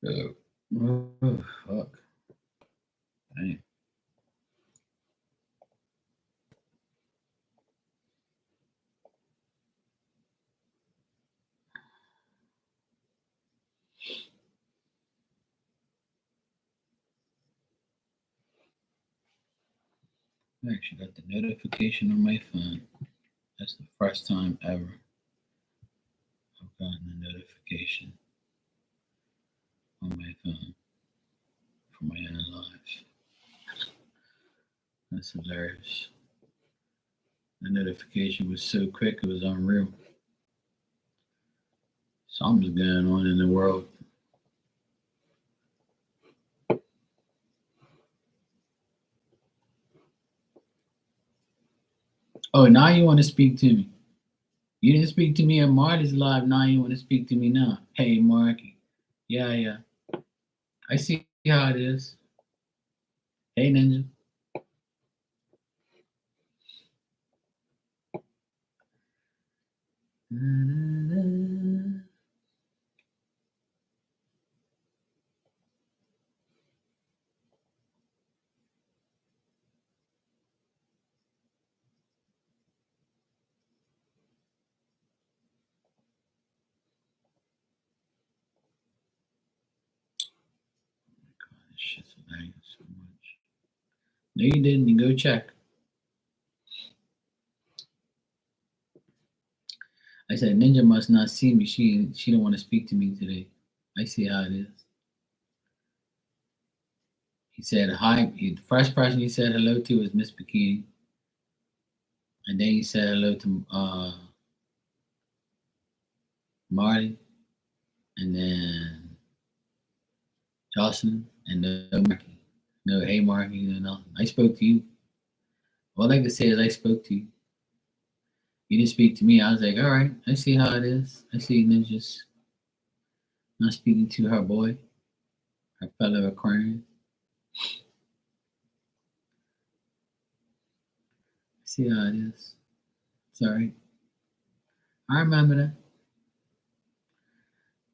Oh, fuck. Dang. I actually got the notification on my phone. That's the first time ever I've gotten a notification on my phone for my own life. That's hilarious. The notification was so quick, it was unreal. Something's going on in the world. Oh, now you want to speak to me. You didn't speak to me at Marty's Live. Now you want to speak to me now. Hey, Marky. Yeah, yeah. I see how it is. Hey, Ninja. This shit's lagging so much. No, you didn't. You go check. I said Ninja must not see me. She don't want to speak to me today. I see how it is. He said hi. The first person he said hello to was Miss Bikini, and then he said hello to Marty, and then Jocelyn, and no Marky. No, hey Marky, no nothing. I spoke to you. All I can say is I spoke to you. You didn't speak to me. I was like, all right, I see how it is. I see Ninja's not speaking to her boy, her fellow Aquarian. I see how it is. Sorry. I remember that.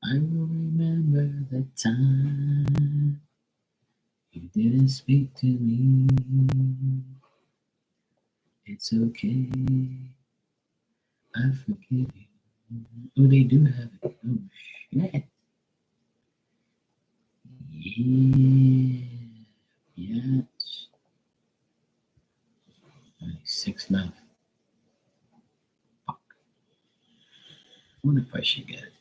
I will remember the time you didn't speak to me. It's okay. I forgive you. Oh, they do have it. Oh, shit. Yeah. Yes. Only 6 left. Fuck. I wonder if I should get it.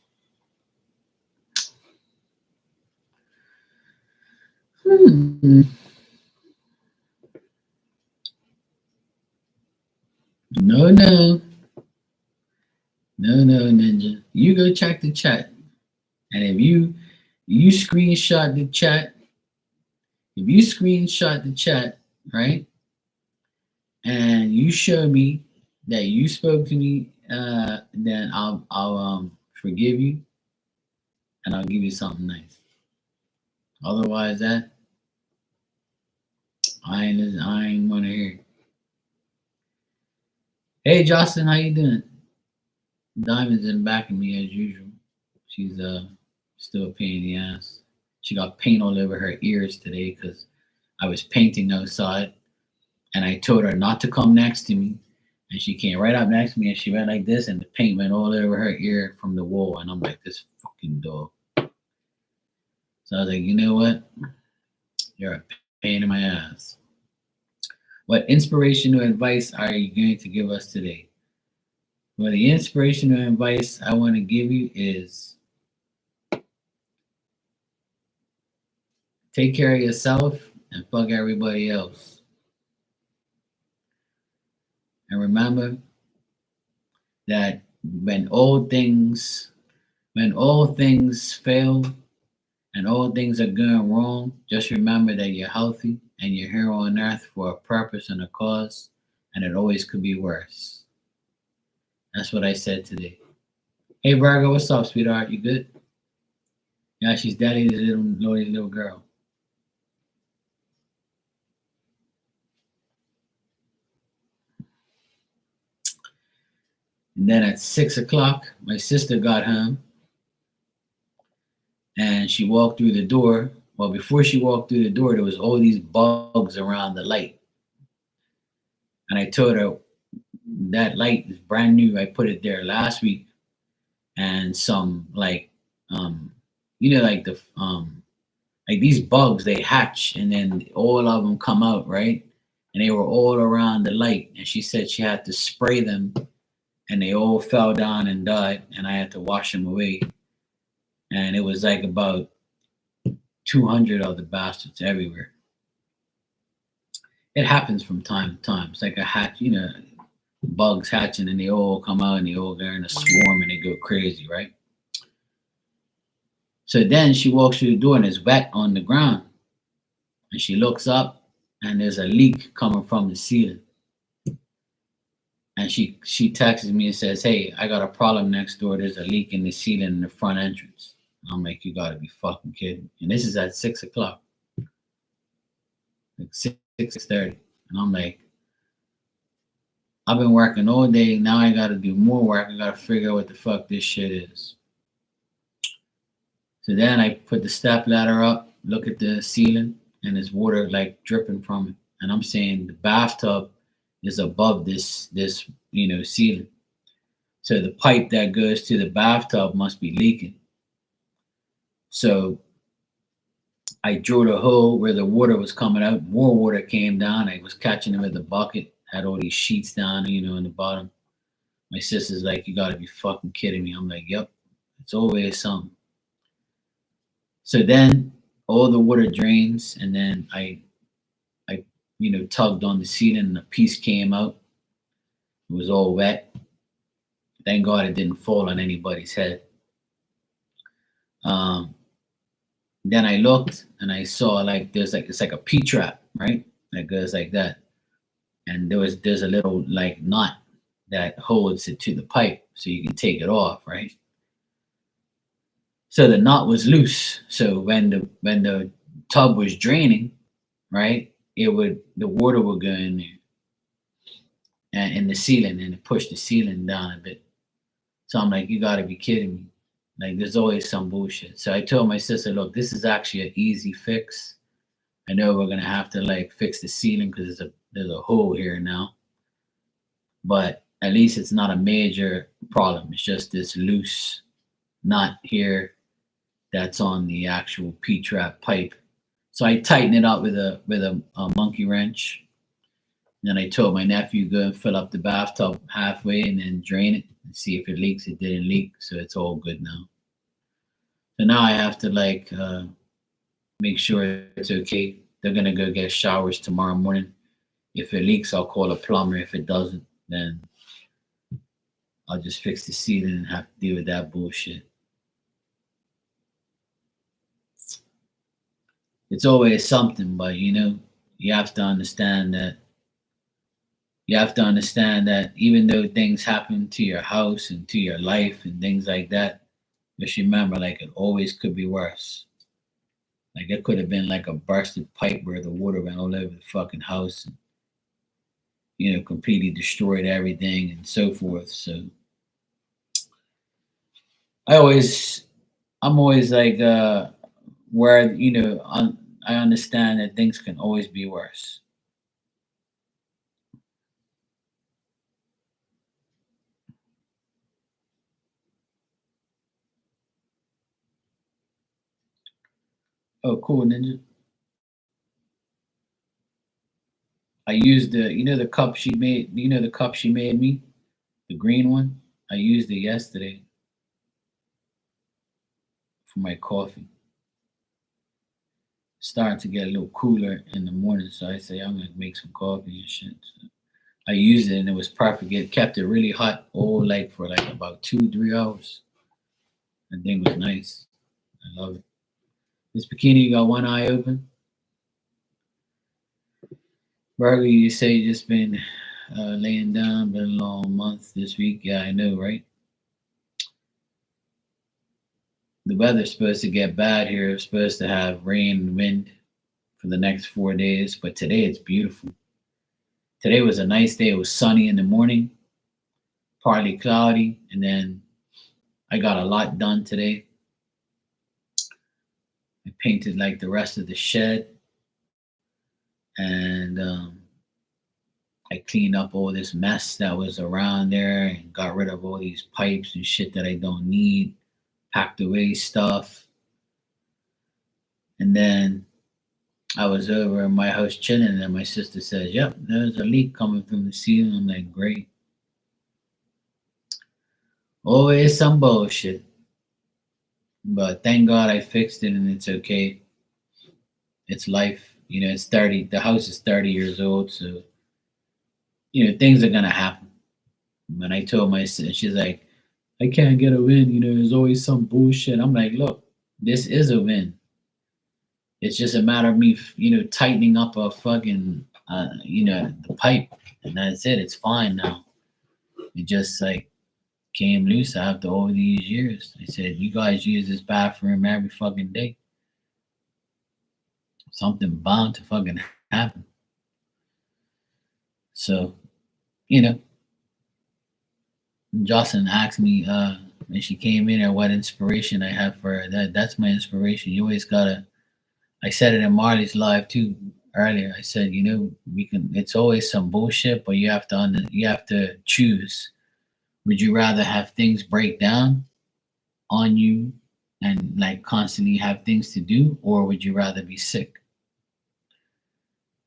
No, no. No, no, Ninja. You go check the chat. And if you screenshot the chat, right? And you show me that you spoke to me, then I'll forgive you and I'll give you something nice. Otherwise, that I ain't wanna hear it. Hey, Jocelyn, how you doing? Diamond's in back of me as usual. She's still a pain in the ass. She got paint all over her ears today because I was painting outside, and I told her not to come next to me, and she came right up next to me, and she went like this, and the paint went all over her ear from the wall, and I'm like, this fucking dog. So I was like, you know what? You're a pain in my ass. What inspirational advice are you going to give us today? Well, the inspirational advice I want to give you is take care of yourself and fuck everybody else. And remember that when all things fail and all things are going wrong, just remember that you're healthy and you're here on earth for a purpose and a cause, and it always could be worse. That's what I said today. Hey Virgo, what's up, sweetheart? You good? Yeah, she's daddy's little girl. And then at 6 o'clock, my sister got home. and she walked through the door. Well, before she walked through the door, there was all these bugs around the light. And I told her that light is brand new. I put it there last week, and some um, like like these bugs, they hatch and then all of them come out, right? And they were all around the light. And she said she had to spray them, and they all fell down and died, and I had to wash them away. And it was like about 200 of the bastards everywhere. It happens from time to time. It's like a hatch, bugs hatching, and they all come out and they all go in a swarm and they go crazy, right? So then she walks through the door and it's wet on the ground. And she looks up and there's a leak coming from the ceiling. And she texts me and says, "Hey, I got a problem next door. There's a leak in the ceiling in the front entrance." And I'm like, "You gotta be fucking kidding." And this is at 6 o'clock, like 6:30. And I'm like, I've been working all day. Now I gotta do more work. I gotta figure out what the fuck this shit is. So then I put the step ladder up, look at the ceiling, and there's water like dripping from it. And I'm saying the bathtub is above this ceiling. So the pipe that goes to the bathtub must be leaking. So I drilled a hole where the water was coming out. More water came down. I was catching it with a bucket. Had all these sheets down, in the bottom. My sister's like, "You gotta be fucking kidding me." I'm like, "Yep, it's always something." So then all the water drains, and then I tugged on the ceiling, and a piece came out. It was all wet. Thank God it didn't fall on anybody's head. Um, then I looked and I saw like it's like a P trap, right? That goes like that, and there's a little like knot that holds it to the pipe, so you can take it off, right? So the knot was loose. So when the tub was draining, right, the water would go in there and in the ceiling, and it pushed the ceiling down a bit. So I'm like, "You gotta be kidding me." Like there's always some bullshit. So I told my sister, "Look, this is actually an easy fix. I know we're gonna have to like fix the ceiling because there's a hole here now, but at least it's not a major problem. It's just this loose knot here that's on the actual P trap pipe." So I tighten it up with a monkey wrench. Then I told my nephew, "Go and fill up the bathtub halfway and then drain it and see if it leaks." It didn't leak, so it's all good now. So now I have to like make sure it's okay. They're gonna go get showers tomorrow morning. If it leaks, I'll call a plumber. If it doesn't, then I'll just fix the ceiling and have to deal with that bullshit. It's always something, but you have to understand that even though things happen to your house and to your life and things like that, just remember, like, it always could be worse. Like it could have been like a busted pipe where the water went all over the fucking house and completely destroyed everything and so forth. So I always I'm always like where I understand that things can always be worse. Oh, cool, Ninja. I used the cup she made. The cup she made me, the green one. I used it yesterday for my coffee. Starting to get a little cooler in the morning, so I say I'm gonna make some coffee and shit. So I used it and it was perfect. It kept it really hot all like for like about 2 3 hours. That thing was nice. I love it. Miss Bikini, you got one eye open. Burger, you say you just been laying down, been a long month this week. Yeah, I know, right? The weather's supposed to get bad here. It's supposed to have rain and wind for the next 4 days, but today it's beautiful. Today was a nice day. It was sunny in the morning, partly cloudy, and then I got a lot done today. I painted like the rest of the shed, and I cleaned up all this mess that was around there and got rid of all these pipes and shit that I don't need, packed away stuff. And then I was over in my house chilling, and my sister says, "Yep, there's a leak coming from the ceiling." I'm like, "Great." Always some bullshit. But thank God I fixed it and it's okay. It's life. It's 30. The house is 30 years old. So, things are going to happen. When I told my sister, she's like, "I can't get a win. There's always some bullshit." I'm like, "Look, this is a win. It's just a matter of me, tightening up a fucking, the pipe. And that's it. It's fine now. It just like came loose after all these years." I said, "You guys use this bathroom every fucking day. Something bound to fucking happen." So, you know, Jocelyn asked me when she came in or what inspiration I have for her. That's my inspiration. You always gotta. I said it in Marley's live too earlier. I said, we can. It's always some bullshit, but you have to choose. Would you rather have things break down on you and like constantly have things to do, or would you rather be sick?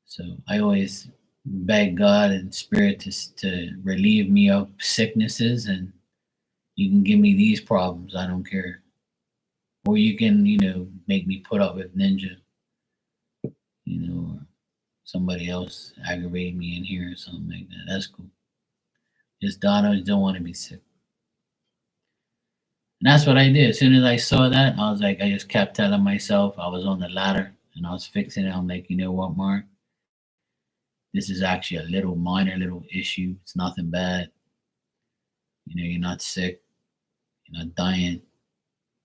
So I always beg God and Spirit to relieve me of sicknesses, and you can give me these problems. I don't care. Or you can, make me put up with Ninja, or somebody else aggravate me in here or something like that. That's cool. Just Donna don't want to be sick. And that's what I did. As soon as I saw that, I was like, I just kept telling myself I was on the ladder and I was fixing it. I'm like, you know what, Mark? This is actually a little minor little issue. It's nothing bad. You're not sick. You're not dying.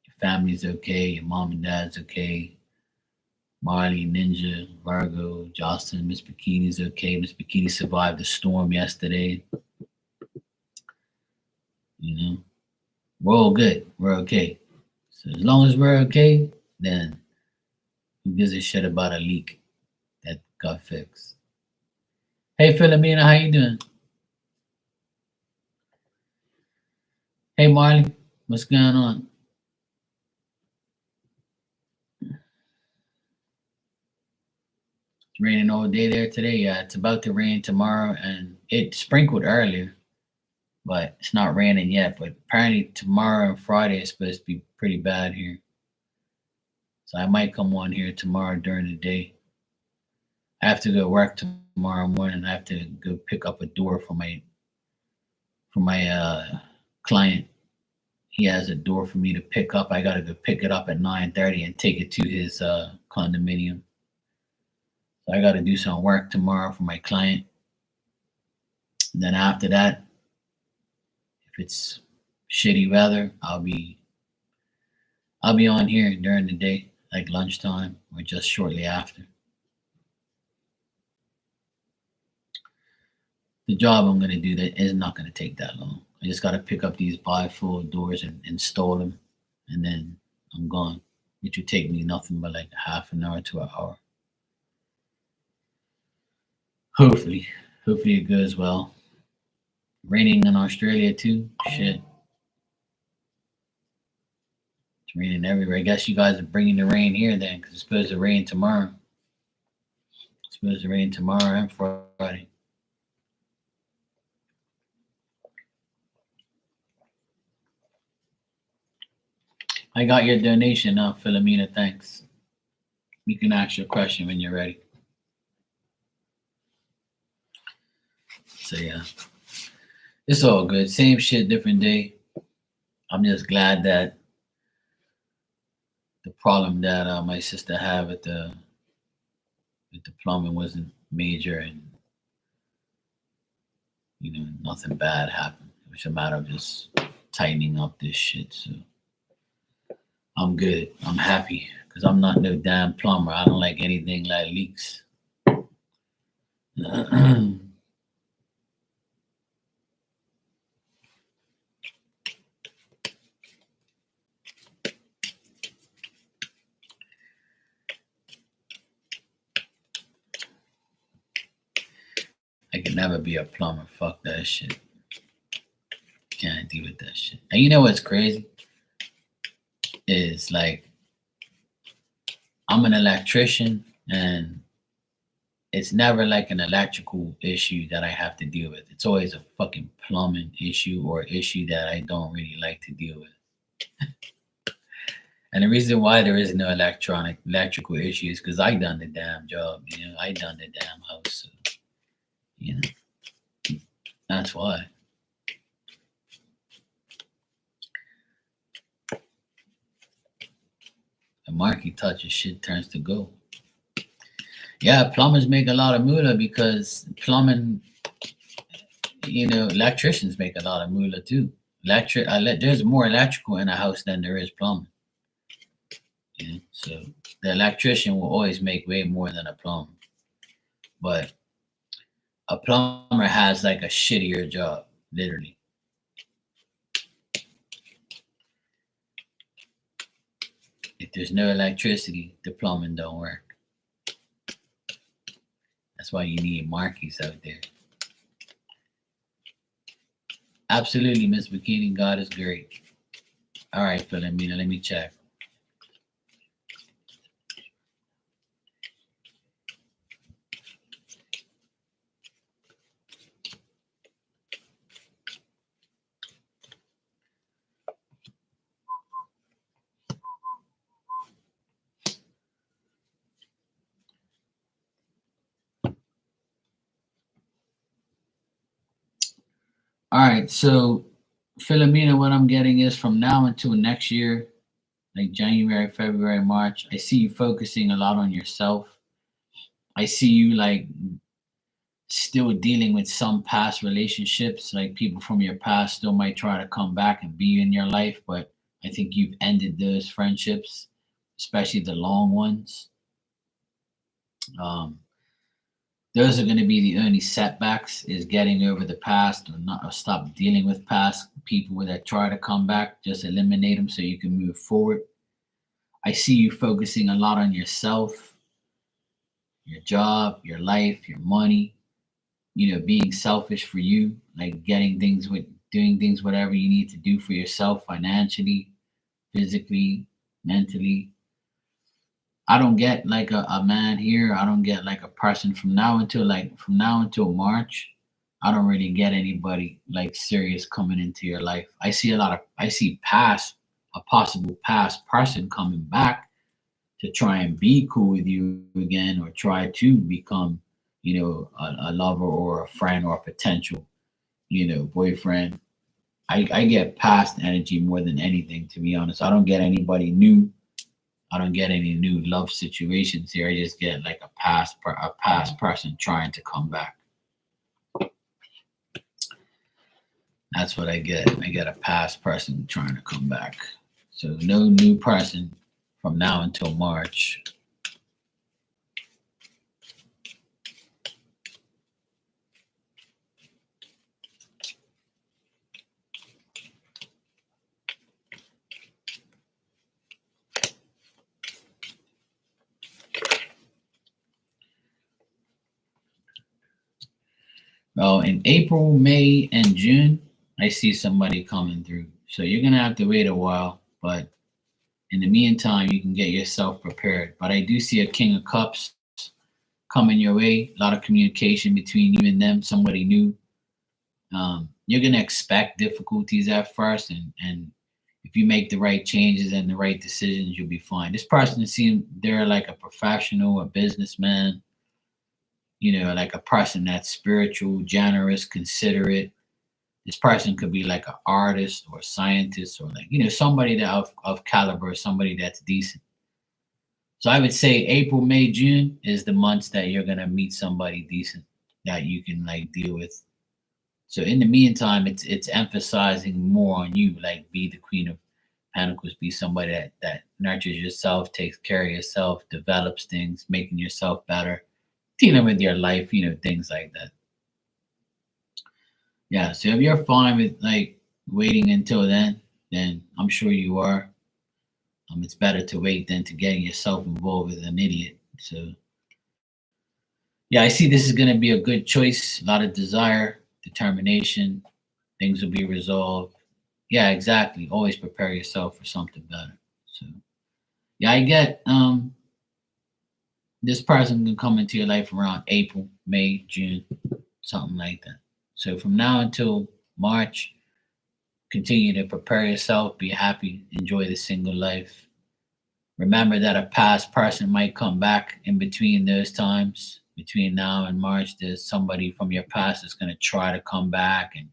Your family's okay. Your mom and dad's okay. Marley, Ninja, Virgo, Jocelyn, Miss Bikini's okay. Miss Bikini survived the storm yesterday. We're all good. We're okay. So as long as we're okay, then who gives a shit about a leak that got fixed? Hey, Philomena, how you doing? Hey, Marley, what's going on? It's raining all day there today. Yeah, it's about to rain tomorrow, and it sprinkled earlier, but it's not raining yet. But apparently tomorrow and Friday is supposed to be pretty bad here. So I might come on here tomorrow during the day. I have to go work tomorrow morning. I have to go pick up a door for my client. He has a door for me to pick up. I gotta go pick it up at 9:30 and take it to his condominium. So I gotta do some work tomorrow for my client. And then after that, if it's shitty weather, I'll be on here during the day, like lunchtime or just shortly after. The job I'm gonna do that is not gonna take that long. I just gotta pick up these bifold doors and install them, and then I'm gone. Which would take me nothing but like half an hour to an hour. Hopefully, hopefully it goes well. Raining in Australia too. Shit, it's raining everywhere. I guess you guys are bringing the rain here then, because it's supposed to rain tomorrow. It's supposed to rain tomorrow and Friday. I got your donation now, Philomena. Thanks. You can ask your question when you're ready. So yeah, it's all good. Same shit, different day. I'm just glad that the problem that my sister had with the plumbing wasn't major, and nothing bad happened. It was a matter of just tightening up this shit. So I'm good. I'm happy because I'm not no damn plumber. I don't like anything like leaks. I could never be a plumber. Fuck that shit. Can't deal with that shit. And you know what's crazy? Is like I'm an electrician and it's never like an electrical issue that I have to deal with. It's always a fucking plumbing issue or issue that I don't really like to deal with. And the reason why there is no electrical issue is because I done the damn job. I done the damn house. So, you know, that's why. The market touches shit turns to gold. Yeah, plumbers make a lot of moolah because plumbing, electricians make a lot of moolah too. There's more electrical in a house than there is plumbing. So the electrician will always make way more than a plumber. But a plumber has like a shittier job, literally. If there's no electricity, the plumbing don't work. That's why you need markies out there. Absolutely, Miss Bikini. God is great. All right, Philomena, let me check. All right, so Philomena, what I'm getting is from now until next year, like January, February, March, I see you focusing a lot on yourself. I see you like still dealing with some past relationships, like people from your past still might try to come back and be in your life, but I think you've ended those friendships, especially the long ones. Um, those are going to be the only setbacks is getting over the past or stop dealing with past people that try to come back. Just eliminate them so you can move forward. I see you focusing a lot on yourself, your job, your life, your money, being selfish for you, like doing things, whatever you need to do for yourself financially, physically, mentally. I don't get like a man here. I don't get like a person from now until March. I don't really get anybody like serious coming into your life. I see a possible past person coming back to try and be cool with you again or try to become, a lover or a friend or a potential, boyfriend. I get past energy more than anything, to be honest. I don't get anybody new. I don't get any new love situations here. I just get like a past person trying to come back. That's what I get. I get a past person trying to come back. So no new person from now until March. Well, in April, May, and June, I see somebody coming through. So you're gonna have to wait a while, but in the meantime, you can get yourself prepared. But I do see a King of Cups coming your way. A lot of communication between you and them. Somebody new. You're gonna expect difficulties at first, and if you make the right changes and the right decisions, you'll be fine. This person seems they're like a professional, a businessman, like a person that's spiritual, generous, considerate. This person could be like an artist or a scientist or like, somebody that of caliber, somebody that's decent. So I would say April, May, June is the months that you're gonna meet somebody decent that you can like deal with. So in the meantime, it's emphasizing more on you, like be the Queen of Pentacles, be somebody that nurtures yourself, takes care of yourself, develops things, making yourself better, dealing with your life, things like that. Yeah, so if you're fine with like waiting until then I'm sure you are. It's better to wait than to getting yourself involved with an idiot. So Yeah, I see this is going to be a good choice. A lot of desire, determination. Things will be resolved. Yeah, exactly. Always prepare yourself for something better. So, yeah, I get this person can come into your life around April, May, June, something like that. So from now until March, continue to prepare yourself, be happy, enjoy the single life. Remember that a past person might come back in between those times. Between now and March, there's somebody from your past that's going to try to come back and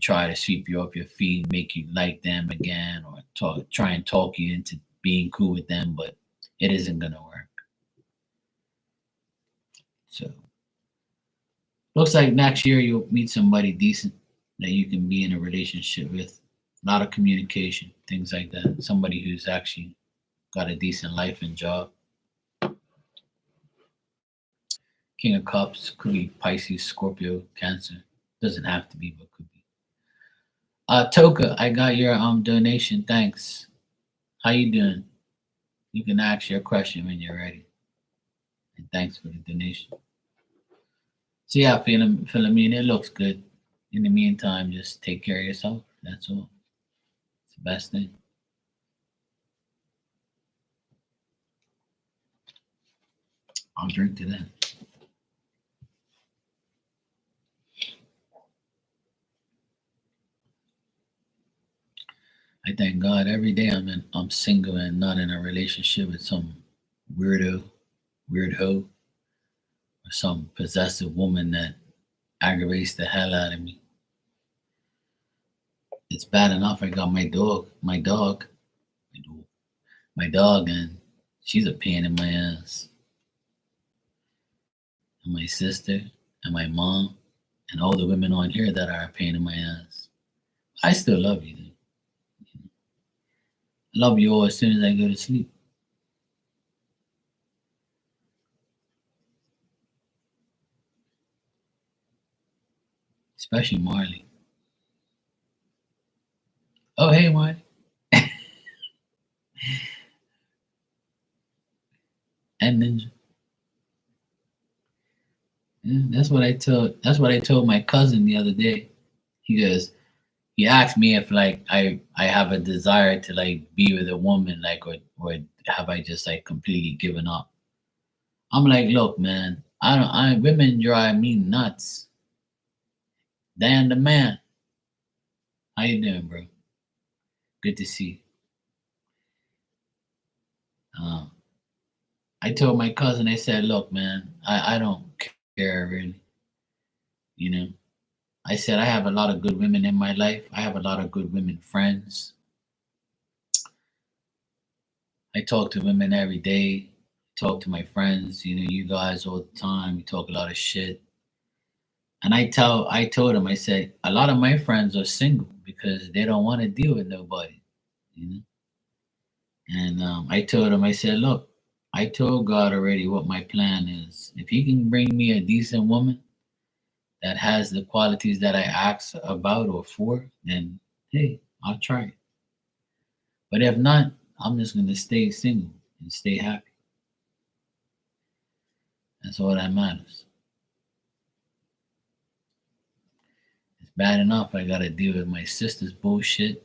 try to sweep you off your feet, make you like them again, or try and talk you into being cool with them, but it isn't going to work. So looks like next year you'll meet somebody decent that you can be in a relationship with. A lot of communication, things like that. Somebody who's actually got a decent life and job. King of Cups could be Pisces, Scorpio, Cancer. Doesn't have to be, but could be. Toka, I got your donation. Thanks. How you doing? You can ask your question when you're ready. And thanks for the donation. So yeah, Philomena, it looks good. In the meantime, just take care of yourself. That's all. It's the best thing. I'll drink to that. I thank God every day I'm single and not in a relationship with some weirdo, weird hoe, or some possessive woman that aggravates the hell out of me. It's bad enough I got my dog, my dog, and she's a pain in my ass. And my sister and my mom and all the women on here that are a pain in my ass. I still love you, dude. I love you all as soon as I go to sleep. Especially Marley. Oh hey Marley. And Ninja. Yeah, that's what I told my cousin the other day. He goes, he asked me if like I have a desire to like be with a woman, like, or have I just like completely given up. I'm like, look man, I women drive me nuts. Dan the man, how you doing, bro? Good to see you. I told my cousin, I said, look man, I don't care really, you know. I said I have a lot of good women in my life. I have a lot of good women friends. I talk to women every day. Talk to my friends, you guys all the time. We talk a lot of shit. And I told him, I said, a lot of my friends are single because they don't want to deal with nobody, you know. And I told him, I said, look, I told God already what my plan is. If He can bring me a decent woman that has the qualities that I asked about or for, then hey, I'll try it. But if not, I'm just gonna stay single and stay happy. That's all that matters. It's bad enough I gotta deal with my sister's bullshit,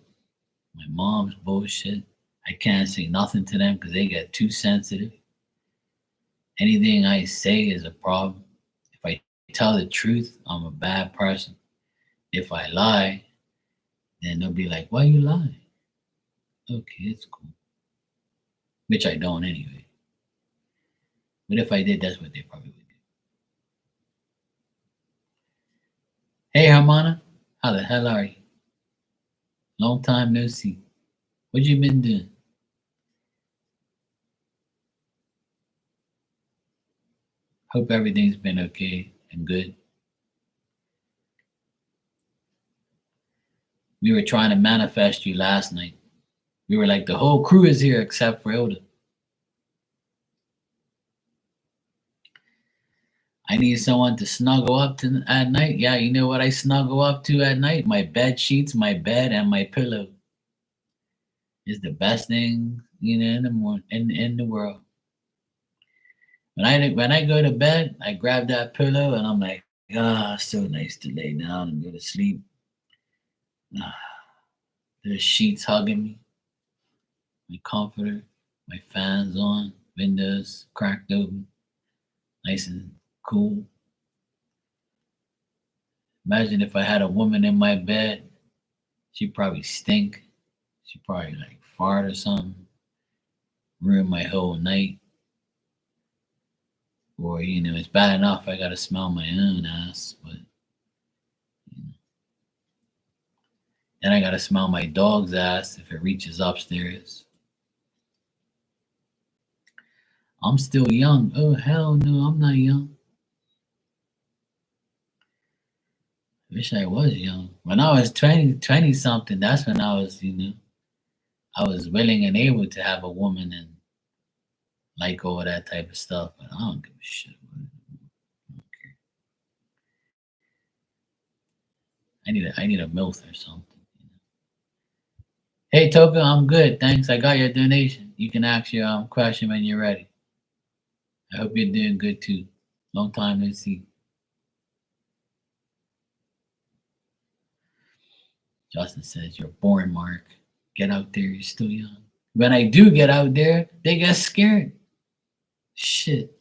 my mom's bullshit. I can't say nothing to them because they get too sensitive. Anything I say is a problem. If I tell the truth, I'm a bad person. If I lie, then they'll be like, why you lie? Okay, it's cool. Which I don't anyway. But if I did, that's what they probably would do. Hey, Hermana, how the hell are you? Long time no see. What you been doing? Hope everything's been okay and good. We were trying to manifest you last night. We were like, the whole crew is here except for Ilda. I need someone to snuggle up to at night. Yeah, you know what I snuggle up to at night? My bed sheets, my bed, and my pillow is the best thing in the morning in the world. When I go to bed, I grab that pillow and I'm like, ah, so nice to lay down and go to sleep. Ah, the sheets hugging me, my comforter, my fans on, windows cracked open, nice and cool. Imagine if I had a woman in my bed, she'd probably stink. She'd probably like fart or something, ruin my whole night. Or, it's bad enough I gotta smell my own ass, but then I gotta smell my dog's ass if it reaches upstairs. I'm still young. Oh, hell no, I'm not young. Wish I was young. When I was 20 something, that's when I was willing and able to have a woman and like all that type of stuff, but I don't give a shit. I need a MILF or something. Hey Toka, I'm good. Thanks. I got your donation. You can ask your question when you're ready. I hope you're doing good too. Long time no see. Justin says you're born, Mark. Get out there, you're still young. When I do get out there, they get scared. Shit.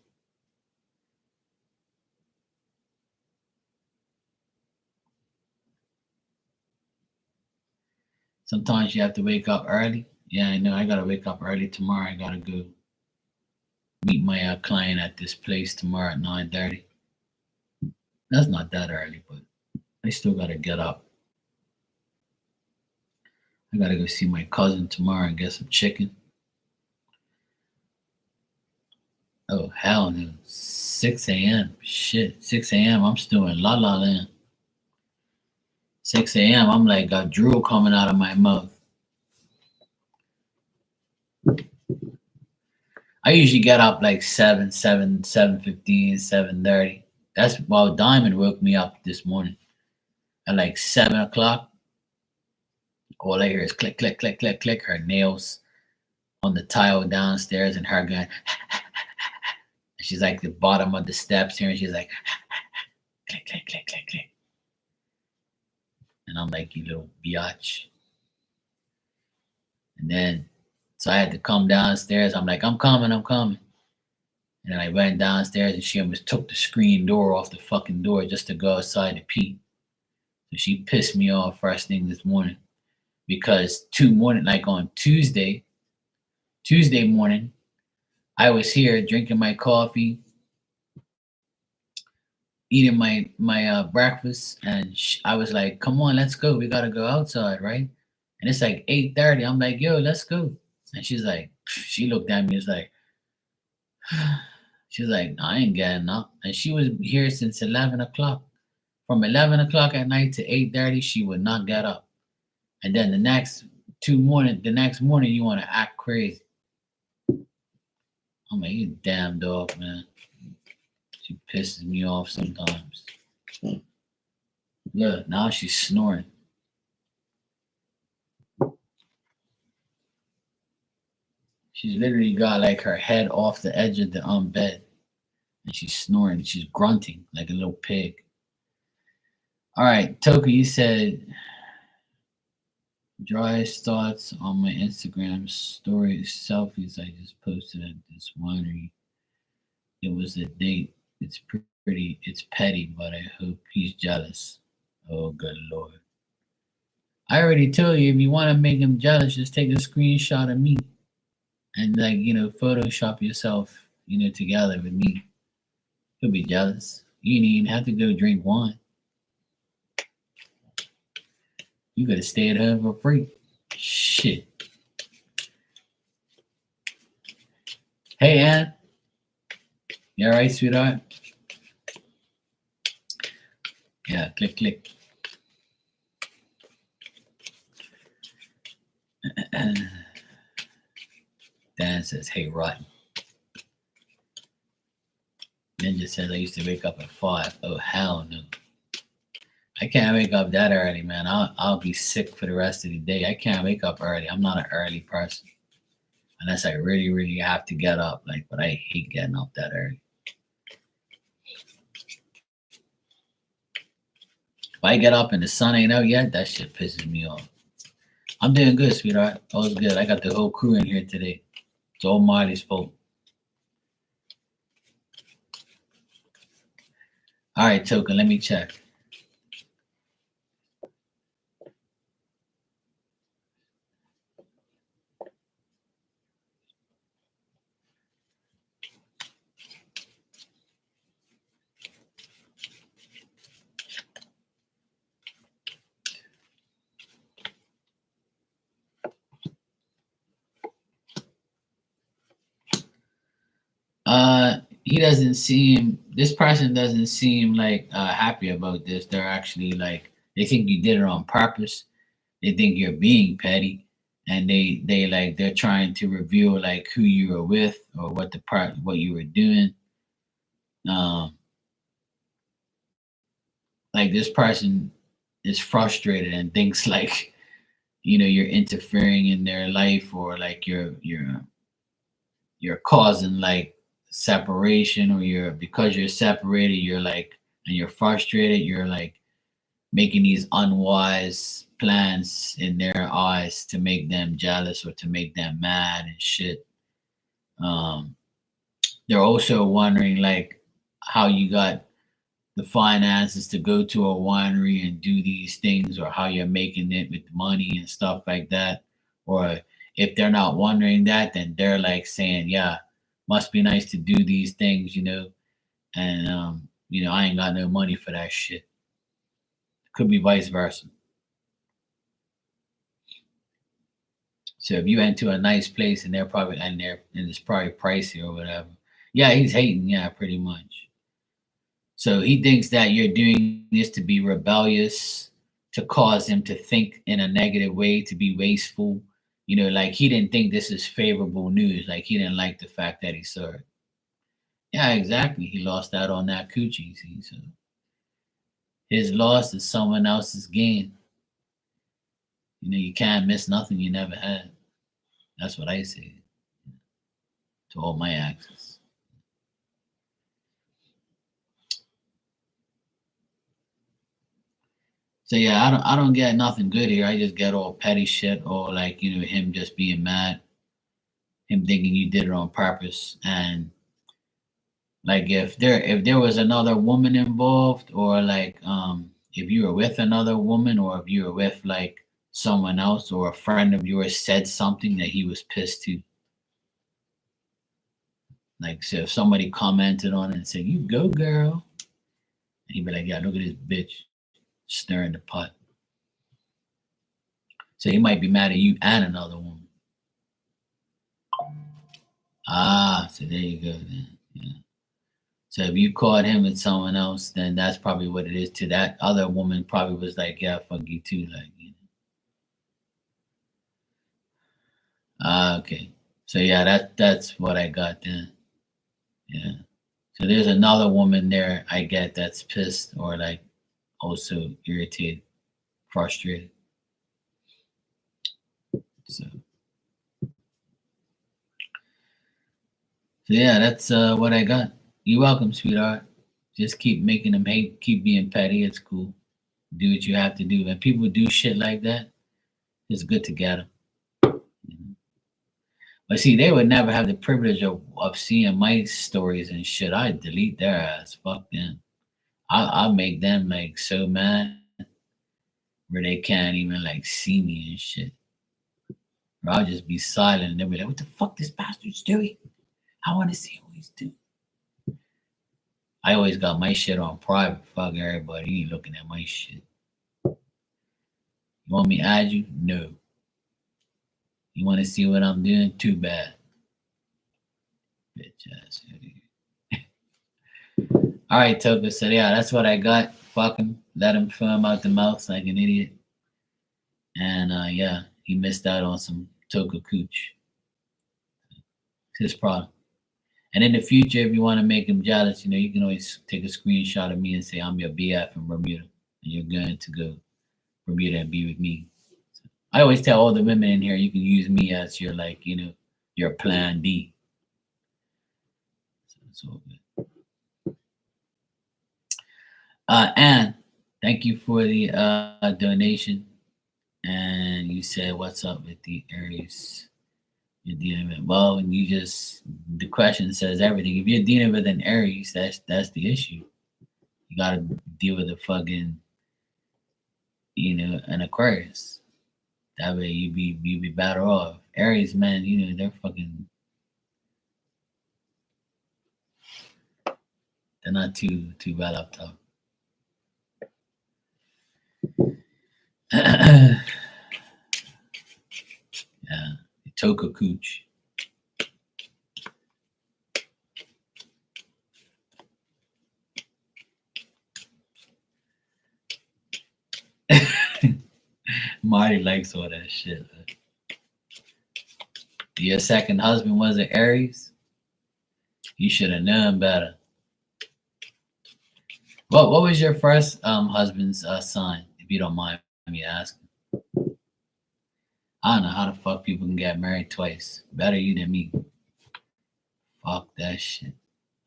Sometimes you have to wake up early. Yeah, I know. I gotta wake up early tomorrow. I gotta go meet my client at this place tomorrow at 9:30. That's not that early, but I still gotta get up. I gotta go see my cousin tomorrow and get some chicken. Oh hell no. 6 a.m. Shit. 6 a.m. I'm still in La La Land. 6 a.m. I'm like got drool coming out of my mouth. I usually get up like 7:15, 7:30. That's while Diamond woke me up this morning at like 7 o'clock. All I hear is click, click, click, click, click. Her nails on the tile downstairs, and her going. She's like the bottom of the steps here, and she's like, click, click, click, click, click. And I'm like, you little biatch. And then, so I had to come downstairs. I'm like, I'm coming, I'm coming. And then I went downstairs, and she almost took the screen door off the fucking door just to go outside to pee. So she pissed me off first thing this morning because like on Tuesday morning, I was here drinking my coffee, eating my breakfast, and I was like, "Come on, let's go. We gotta go outside, right?" And it's like 8:30. I'm like, "Yo, let's go." And she's like, she looked at me, it's like, she's like, "I ain't getting up." And she was here since 11 o'clock. From 11 o'clock at night to 8:30, she would not get up. And then the next morning, you want to act crazy. I'm like, you damn dog, man. She pisses me off sometimes. Look, now she's snoring. She's literally got like her head off the edge of the bed, and she's snoring. She's grunting like a little pig. All right, Toka, you said driest thoughts on my Instagram story selfies I just posted at this winery. It was a date. It's pretty. It's petty, but I hope he's jealous. Oh, good lord. I already told you if you want to make him jealous, just take a screenshot of me and like Photoshop yourself, together with me. He'll be jealous. You didn't even have to go drink wine. You could have stayed home for free. Shit. Hey, Ann. You all right, sweetheart? Yeah, click, click. Dan says, hey, rotten. Ninja says, I used to wake up at 5. Oh, hell no. I can't wake up that early, man. I'll be sick for the rest of the day. I can't wake up early. I'm not an early person. unless I really, really have to get up. Like, but I hate getting up that early. If I get up and the sun ain't out yet, that shit pisses me off. I'm doing good, sweetheart. All's good. I got the whole crew in here today. It's all Marley's fault. All right, Token, let me check. He doesn't seem. This person doesn't seem like happy about this. They're actually like they think you did it on purpose. They think you're being petty, and they like they're trying to reveal like who you were with or what you were doing. Um, like this person is frustrated and thinks like you're interfering in their life or like you're causing like separation or you're because you're separated you're like and you're frustrated you're like making these unwise plans in their eyes to make them jealous or to make them mad and shit. um they're also wondering like how you got the finances to go to a winery and do these things or how you're making it with money and stuff like that. Or if they're not wondering that, then they're like saying, yeah, must be nice to do these things, and I ain't got no money for that shit. Could be vice versa. So if you went to a nice place and and it's probably pricey or whatever. Yeah, he's hating, yeah, pretty much. So he thinks that you're doing this to be rebellious, to cause him to think in a negative way, to be wasteful. Like he didn't think this is favorable news. Like he didn't like the fact that he saw it. Yeah, exactly. He lost out on that coochie. See, so his loss is someone else's gain. You can't miss nothing you never had. That's what I say to all my exes. So yeah, I don't get nothing good here. I just get all petty shit or like, him just being mad, him thinking you did it on purpose. And like if there was another woman involved or like if you were with another woman or if you were with like someone else or a friend of yours said something that he was pissed to. Like so if somebody commented on it and said, "You go girl," and he'd be like, "Yeah, look at this bitch stirring the pot." So he might be mad at you and another woman. Ah, so there you go then. Yeah. So if you caught him with someone else, then that's probably what it is to that other woman. Probably was like, yeah, fuck you too, like. Ah, okay. So yeah, that's what I got then. Yeah. So there's another woman there I get that's pissed or like also irritated, frustrated. So yeah, that's what I got. You're welcome, sweetheart. Just keep making them hate, keep being petty. It's cool. Do what you have to do. When people do shit like that, it's good to get them. But see, they would never have the privilege of seeing my stories and shit. I delete their ass. Fuck them. I'll make them like so mad where they can't even like see me and shit. Or I'll just be silent and they'll be like, what the fuck this bastard's doing? I want to see what he's doing. I always got my shit on private. Fuck everybody. You ain't looking at my shit. You want me to add you? No. You want to see what I'm doing? Too bad. Bitch ass. All right, Toka. So yeah, that's what I got. Fuck him. Let him film out the mouth like an idiot. And yeah, he missed out on some Toka cooch. It's his problem. And in the future, if you want to make him jealous, you can always take a screenshot of me and say I'm your BF in Bermuda, and you're going to go Bermuda and be with me. So I always tell all the women in here, you can use me as your like, your your plan B. So it's all good. And thank you for the donation. And you said, "What's up with the Aries you're dealing with?" Well, and the question says everything. If you're dealing with an Aries, that's the issue. You gotta deal with a fucking, an Aquarius. That way you be better off. Aries, man, they're fucking, they're not too bad up top. Yeah, Toka Cooch. Marty likes all that shit. Your second husband was an Aries. You should have known better. What was your first husband's sign, if you don't mind me asking? I don't know how the fuck people can get married twice. Better you than me. Fuck that shit.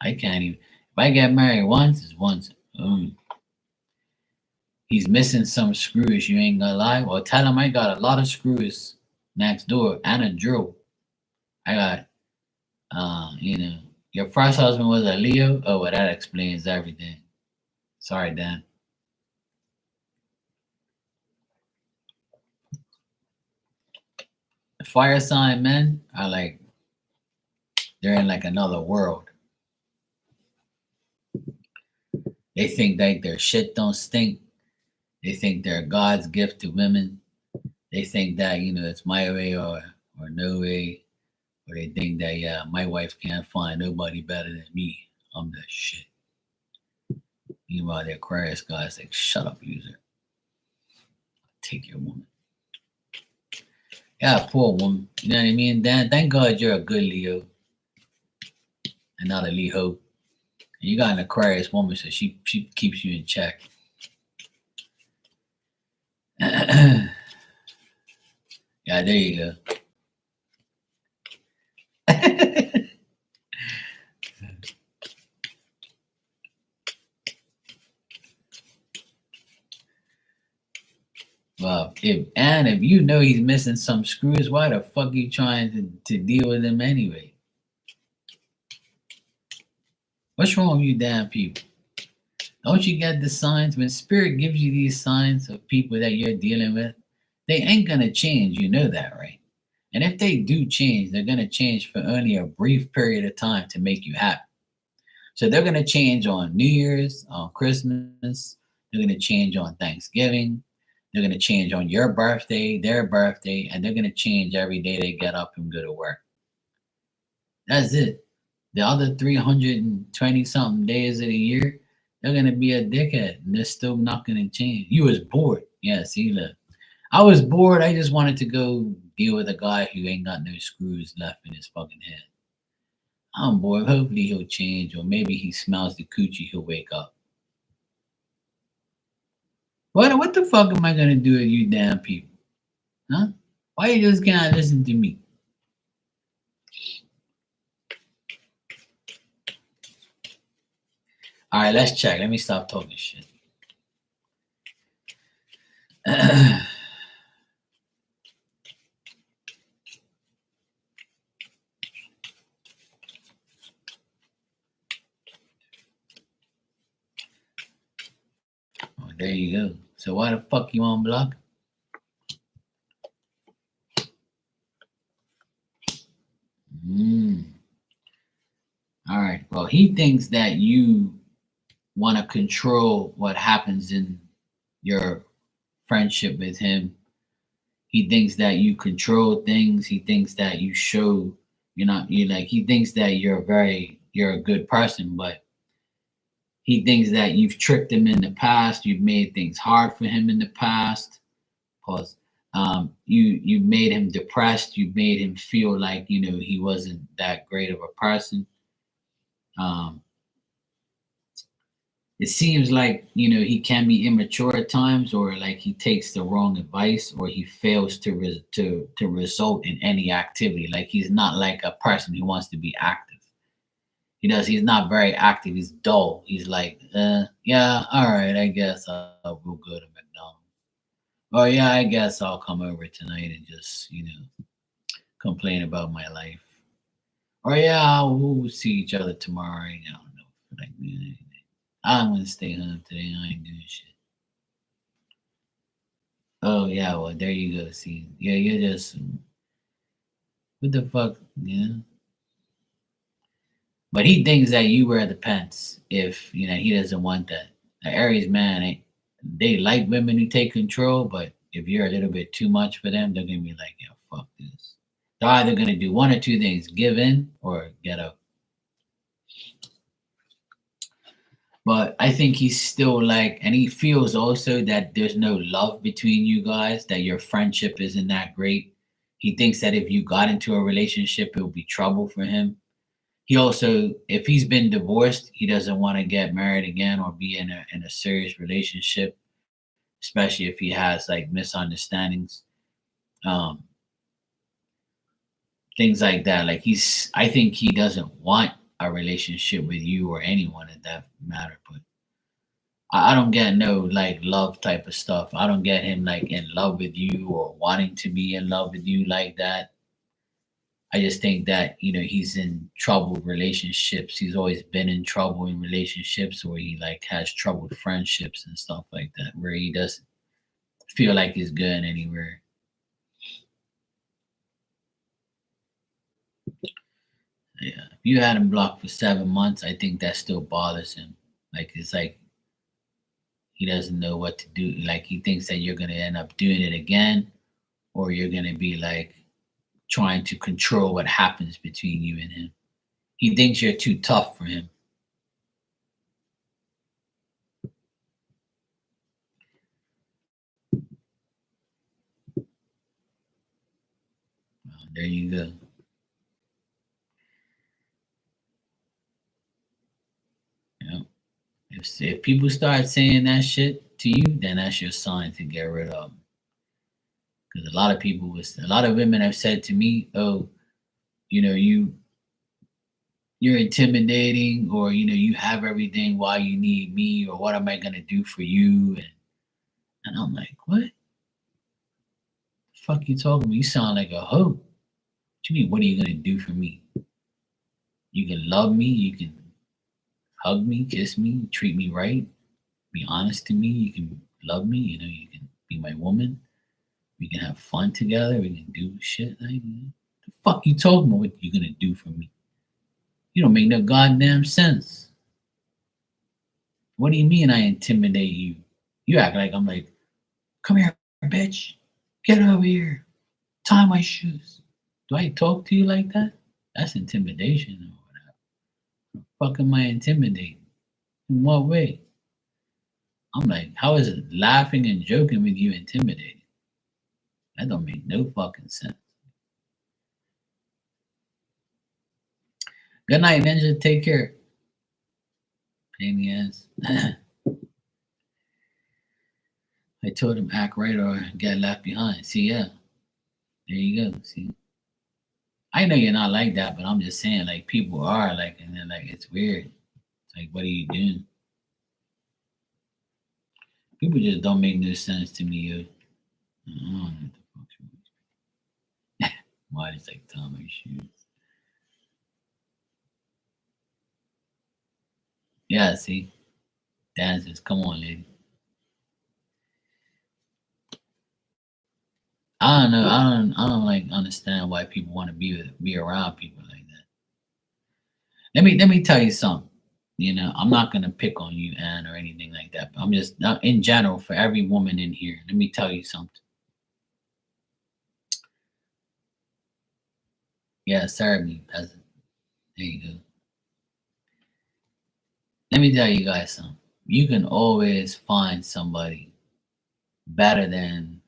I can't even. If I get married once, it's once. He's missing some screws. You ain't gonna lie. Well, tell him I got a lot of screws next door and a drill. I got, your first husband was a Leo. Oh, well, that explains everything. Sorry, Dan. The fire sign men are like, they're in like another world. They think that their shit don't stink. They think they're God's gift to women. They think that, it's my way or no way. Or they think that, yeah, my wife can't find nobody better than me. I'm that shit. Meanwhile, the Aquarius guy's like, shut up, loser. Take your woman. Yeah, poor woman. You know what I mean? Dan, thank God you're a good Leo and not a Leo. And you got an Aquarius woman, so she keeps you in check. Yeah, there you go. Well, if you know he's missing some screws, why the fuck are you trying to deal with him anyway? What's wrong with you damn people? Don't you get the signs? When spirit gives you these signs of people that you're dealing with, they ain't gonna change. You know that, right? And if they do change, they're gonna change for only a brief period of time to make you happy. So they're gonna change on New Year's, on Christmas. They're gonna change on Thanksgiving. They're going to change on your birthday, their birthday, and they're going to change every day they get up and go to work. That's it. The other 320 something days of the year, they're going to be a dickhead and they're still not going to change. You was bored. Yeah, see, look. I was bored. I just wanted to go deal with a guy who ain't got no screws left in his fucking head. I'm bored. Hopefully he'll change, or maybe he smells the coochie, he'll wake up. What the fuck am I gonna do with you damn people? Huh? Why you just can't listen to me? Alright, let's check. Let me stop talking shit. Oh, there you go. So why the fuck you on block? All right. Well, he thinks that you want to control what happens in your friendship with him. He thinks that you control things. He thinks that you show he thinks that you're a good person, but he thinks that you've tricked him in the past. You've made things hard for him in the past. Pause. You made him depressed. You made him feel like he wasn't that great of a person. it seems like he can be immature at times, or like he takes the wrong advice, or he fails to result in any activity. Like he's not like a person who wants to be active. He's not very active. He's dull. He's like, yeah, all right, I guess I'll go to McDonald's. Oh yeah, I guess I'll come over tonight and just complain about my life. Or yeah, we'll see each other tomorrow. I don't know. Like, I'm gonna stay home today. I ain't doing shit. Oh yeah, well there you go. See, yeah, you're just what the fuck, yeah. But he thinks that you wear the pants if he doesn't want that. The Aries man, they like women who take control, but if you're a little bit too much for them, they're gonna be like, yeah, fuck this. They're either gonna do one or two things: give in or get out. But I think he's still like, and he feels also that there's no love between you guys, that your friendship isn't that great. He thinks that if you got into a relationship, it would be trouble for him. He also, if he's been divorced, he doesn't want to get married again or be in a serious relationship, especially if he has like misunderstandings, um, things like that. Like I think he doesn't want a relationship with you or anyone at that matter. But I don't get no like love type of stuff. I don't get him like in love with you or wanting to be in love with you like that. I just think that he's in troubled relationships. He's always been in trouble in relationships, where he like has troubled friendships and stuff like that, where he doesn't feel like he's going anywhere. Yeah, if you had him blocked for 7 months, I think that still bothers him. Like it's like he doesn't know what to do. Like he thinks that you're gonna end up doing it again, or you're gonna be like trying to control what happens between you and him. He thinks you're too tough for him. There you go. You know, if people start saying that shit to you, then that's your sign to get rid of them. Because a lot of women have said to me, "Oh, you know, you're intimidating, or you have everything. Why you need me, or what am I gonna do for you?" And I'm like, "What the fuck you talking about? You sound like a hoe. What you mean? What are you gonna do for me? You can love me. You can hug me, kiss me, treat me right, be honest to me. You can love me. You can be my woman. We can have fun together. We can do shit like the fuck you talking about? What you gonna do for me? You don't make no goddamn sense. What do you mean I intimidate you? You act like I'm like, come here, bitch. Get over here. Tie my shoes. Do I talk to you like that? That's intimidation or whatever. The fuck am I intimidating? In what way? I'm like, how is it laughing and joking with you intimidating? That don't make no fucking sense. Good night, Ninja. Take care. Pain in the ass. I told him act right or get left behind. See, yeah. There you go. See. I know you're not like that, but I'm just saying, like, people are like, and then like it's weird. It's like, what are you doing? People just don't make no sense to me, yo. I don't know what the fuck's wrong. Why it's like tie my shoes. Yeah, see. Dancers, come on, lady. I don't know. I don't like understand why people want to be around people like that. Let me tell you something. I'm not gonna pick on you, Anne, or anything like that. But I'm just in general for every woman in here. Let me tell you something. Yeah, serve me, peasant. There you go. Let me tell you guys something. You can always find somebody better than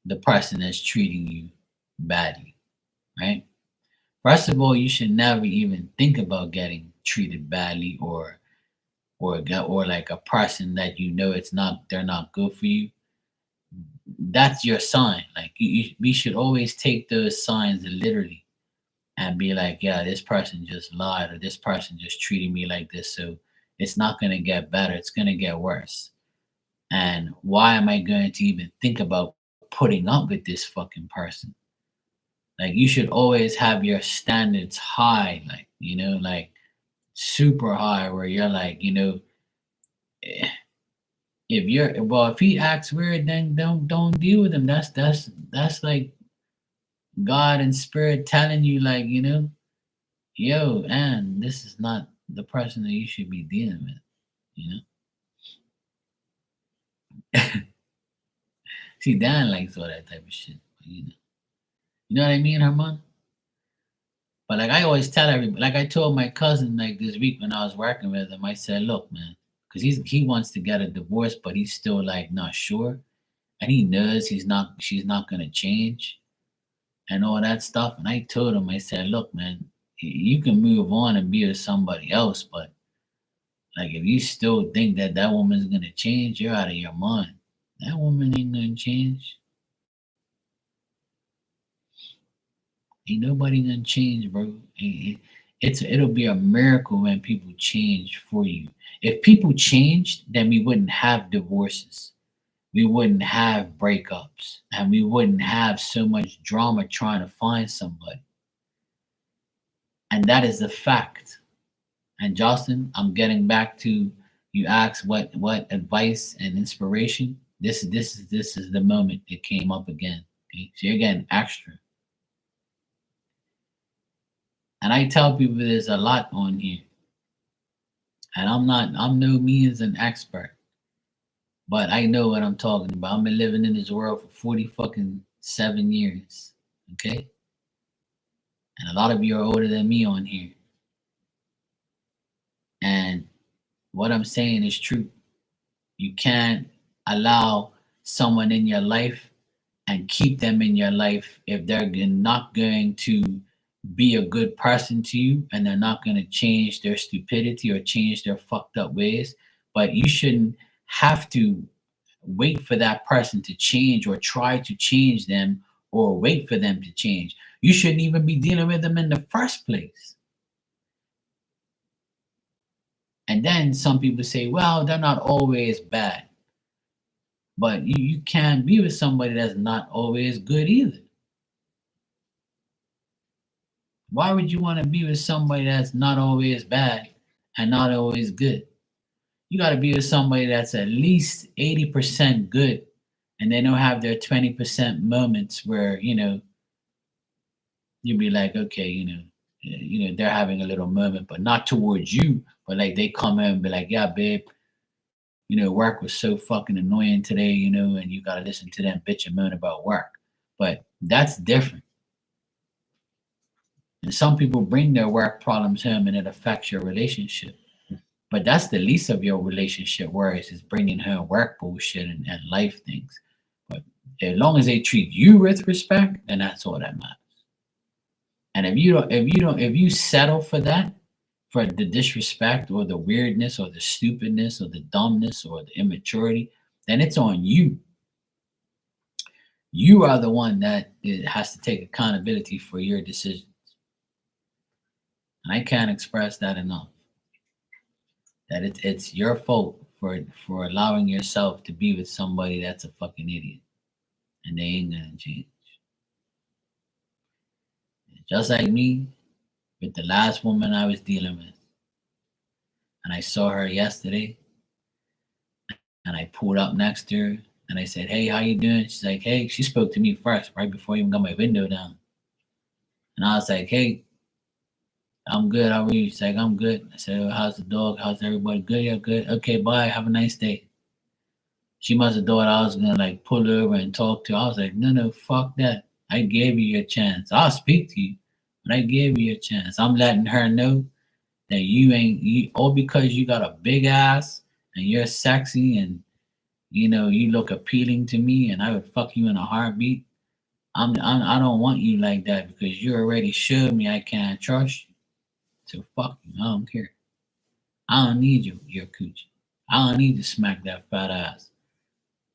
the person that's treating you badly, right? First of all, you should never even think about getting treated badly or or like a person that you know they're not good for you, that's your sign. Like we should always take those signs literally and be like, yeah, this person just lied or this person just treated me like this. So it's not going to get better. It's going to get worse. And why am I going to even think about putting up with this fucking person? Like, you should always have your standards high, like, like super high, where you're like, eh, if he acts weird, then don't deal with him. That's like God and spirit telling you, like, yo, and this is not the person that you should be dealing with, you know. See, Dan likes all that type of shit. You know what I mean, Herman? But like I always tell everybody, like I told my cousin like this week when I was working with him, I said, look, man, because he wants to get a divorce, but he's still like not sure, and he knows she's not gonna change and all that stuff. And I told him, I said, look, man, you can move on and be with somebody else, but like if you still think that that woman's gonna change, you're out of your mind. That woman ain't gonna change. Ain't nobody gonna change, bro. It'll be a miracle when people change for you. If people changed, then we wouldn't have divorces. We wouldn't have breakups, and we wouldn't have so much drama trying to find somebody. And that is a fact. And Justin, I'm getting back to you asked what advice and inspiration. This is the moment it came up again. Okay? So you're getting extra. And I tell people there's a lot on here. And I'm no means an expert, but I know what I'm talking about. I've been living in this world for 40 fucking 7 years. Okay? And a lot of you are older than me on here. And what I'm saying is true. You can't allow someone in your life and keep them in your life if they're not going to be a good person to you, and they're not going to change their stupidity or change their fucked up ways. But you shouldn't have to wait for that person to change or try to change them or wait for them to change. You shouldn't even be dealing with them in the first place. And then some people say, well, they're not always bad. But you can't be with somebody that's not always good either. Why would you want to be with somebody that's not always bad and not always good? You got to be with somebody that's at least 80% good, and they don't have their 20% moments where, you'd be like, okay, they're having a little moment, but not towards you, but like they come in and be like, yeah, babe, work was so fucking annoying today, and you got to listen to them bitch and moan about work. But that's different. And some people bring their work problems home and it affects your relationship. But that's the least of your relationship worries is bringing home work bullshit and life things. But as long as they treat you with respect, then that's all that matters. And if you settle for that, for the disrespect or the weirdness or the stupidness or the dumbness or the immaturity, then it's on you. You are the one that has to take accountability for your decisions. And I can't express that enough. That it's your fault for allowing yourself to be with somebody that's a fucking idiot. And they ain't gonna change. Just like me with the last woman I was dealing with. And I saw her yesterday and I pulled up next to her and I said, hey, how you doing? She's like, hey, she spoke to me first, right before I even got my window down. And I was like, hey, I'm good. How are you? She's like, I'm good. I said, how's the dog? How's everybody? Good, yeah, good. Okay, bye. Have a nice day. She must have thought I was gonna like pull over and talk to her. I was like, no, fuck that. I gave you your chance. I'll speak to you, but I gave you a chance. I'm letting her know that you ain't you all because you got a big ass and you're sexy and you look appealing to me and I would fuck you in a heartbeat. I don't want you like that because you already showed me I can't trust you. So fuck you. I don't care. I don't need your coochie. I don't need to smack that fat ass.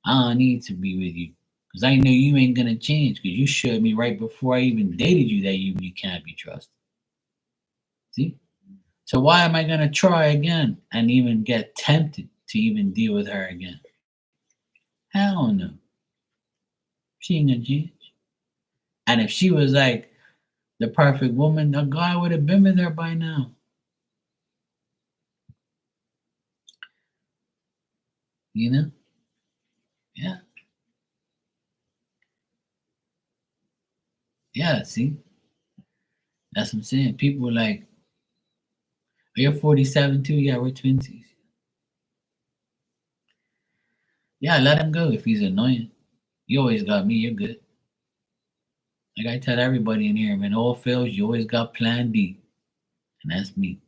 I don't need to be with you. Because I know you ain't gonna change because you showed me right before I even dated you that you can't be trusted. See? So why am I gonna try again and even get tempted to even deal with her again? Hell no. She ain't gonna change. And if she was like the perfect woman, a guy would have been with her by now. You know? Yeah. Yeah, see? That's what I'm saying. People are like, oh, you're 47 too? Yeah, we're twinsies. Yeah, let him go if he's annoying. You always got me, you're good. Like I tell everybody in here, when all fails, you always got plan B. And that's me.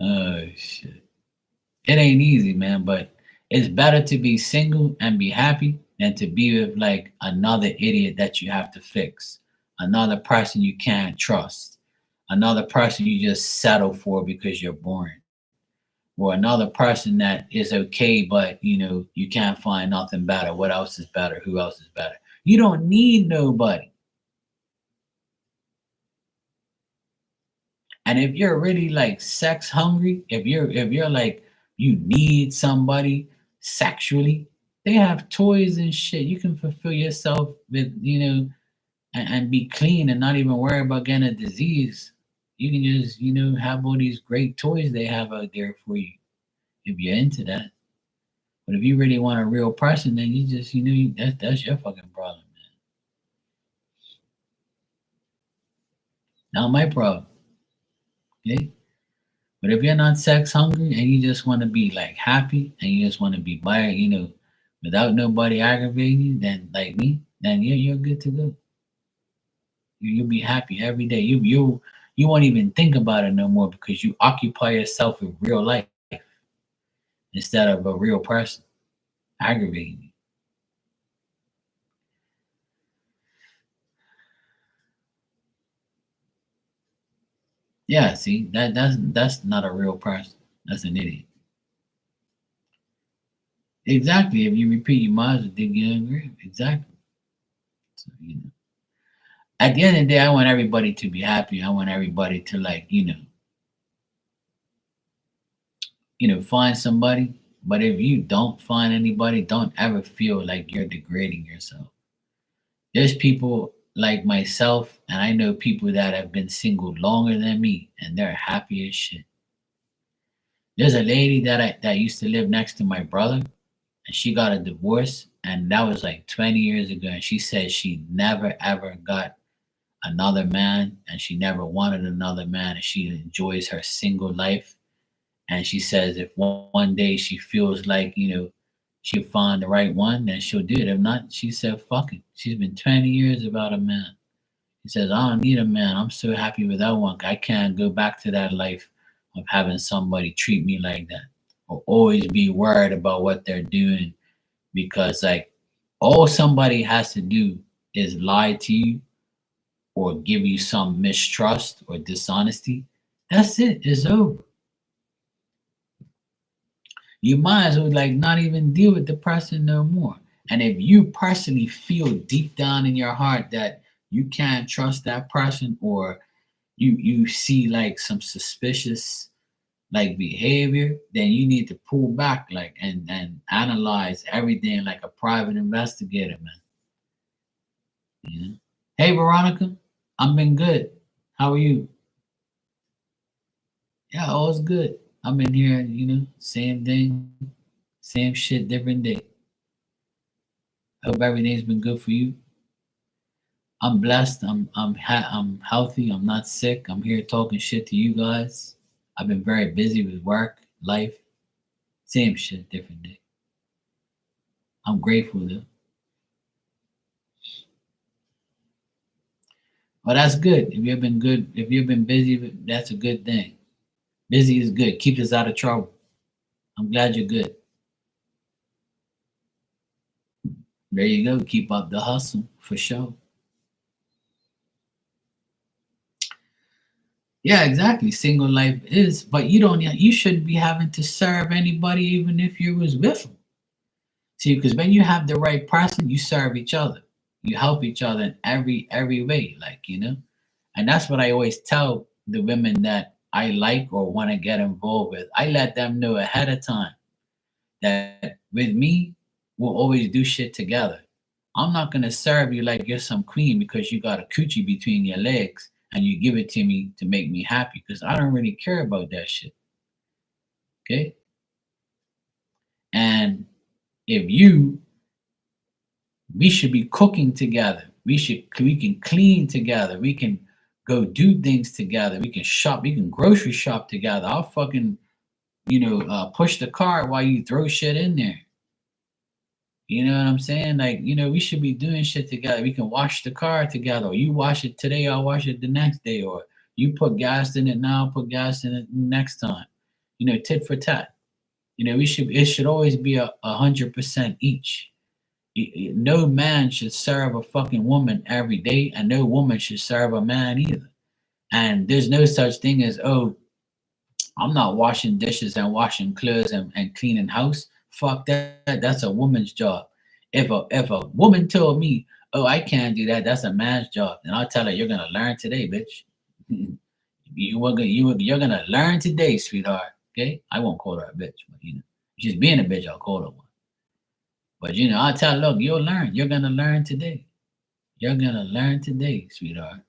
Oh shit. It ain't easy, man, but it's better to be single and be happy than to be with like another idiot that you have to fix, another person you can't trust, another person you just settle for because you're boring, or another person that is okay, but you can't find nothing better. What else is better? Who else is better? You don't need nobody. And if you're really like sex hungry, if you're like you need somebody sexually, they have toys and shit. You can fulfill yourself with, and be clean and not even worry about getting a disease. You can just, have all these great toys they have out there for you if you're into that. But if you really want a real person, then you just, that's your fucking problem, man. Not my problem. Okay? But if you're not sex hungry and you just want to be like happy and you just want to be by, without nobody aggravating you, then like me, then you're good to go. You'll be happy every day. You won't even think about it no more because you occupy yourself with real life instead of a real person aggravating you. Yeah, see, that's not a real person. That's an idiot. Exactly. If you repeat, you might as well dig your own grave. Exactly. So, at the end of the day, I want everybody to be happy. I want everybody to like, find somebody. But if you don't find anybody, don't ever feel like you're degrading yourself. There's people like myself, and I know people that have been single longer than me, and they're happy as shit. There's a lady that used to live next to my brother, and she got a divorce, and that was like 20 years ago. And she said she never ever got another man, and she never wanted another man, and she enjoys her single life. And she says if one day she feels like, she'll find the right one, then she'll do it. If not, she said, fuck it. She's been 20 years without a man. She says, I don't need a man. I'm so happy without one. I can't go back to that life of having somebody treat me like that or always be worried about what they're doing because, like, all somebody has to do is lie to you or give you some mistrust or dishonesty. That's it. It's over. You might as well like not even deal with the person no more. And if you personally feel deep down in your heart that you can't trust that person or you see like some suspicious like behavior, then you need to pull back like and analyze everything like a private investigator, man. You know? Hey Veronica, I've been good. How are you? Yeah, all's good. I've been here, same thing, same shit, different day. Hope everything's been good for you. I'm blessed. I'm healthy. I'm not sick. I'm here talking shit to you guys. I've been very busy with work, life, same shit, different day. I'm grateful though. Well, that's good. If you've been good, if you've been busy, that's a good thing. Busy is good. Keeps us out of trouble. I'm glad you're good. There you go. Keep up the hustle for sure. Yeah, exactly. Single life is, but you don't. You shouldn't be having to serve anybody, even if you was with them. See, because when you have the right person, you serve each other. You help each other in every way, like and that's what I always tell the women that I like or want to get involved with. I let them know ahead of time that with me, we'll always do shit together. I'm not gonna serve you like you're some queen because you got a coochie between your legs and you give it to me to make me happy because I don't really care about that shit. Okay? And if you we should be cooking together. We can clean together. We can go do things together. We can shop. We can grocery shop together. I'll fucking push the cart while you throw shit in there. You know what I'm saying? Like, we should be doing shit together. We can wash the car together. Or you wash it today, I'll wash it the next day. Or you put gas in it now, I'll put gas in it next time. Tit for tat. It should always be 100% each. No man should serve a fucking woman every day, and no woman should serve a man either. And there's no such thing as, oh, I'm not washing dishes and washing clothes and cleaning house. Fuck that. That's a woman's job. If a woman told me, oh, I can't do that, that's a man's job, then I'll tell her, you're gonna learn today, bitch. You're gonna learn today, sweetheart. Okay? I won't call her a bitch, but she's being a bitch, I'll call her one. But I'll tell her, look, you'll learn. You're gonna learn today. You're gonna learn today, sweetheart.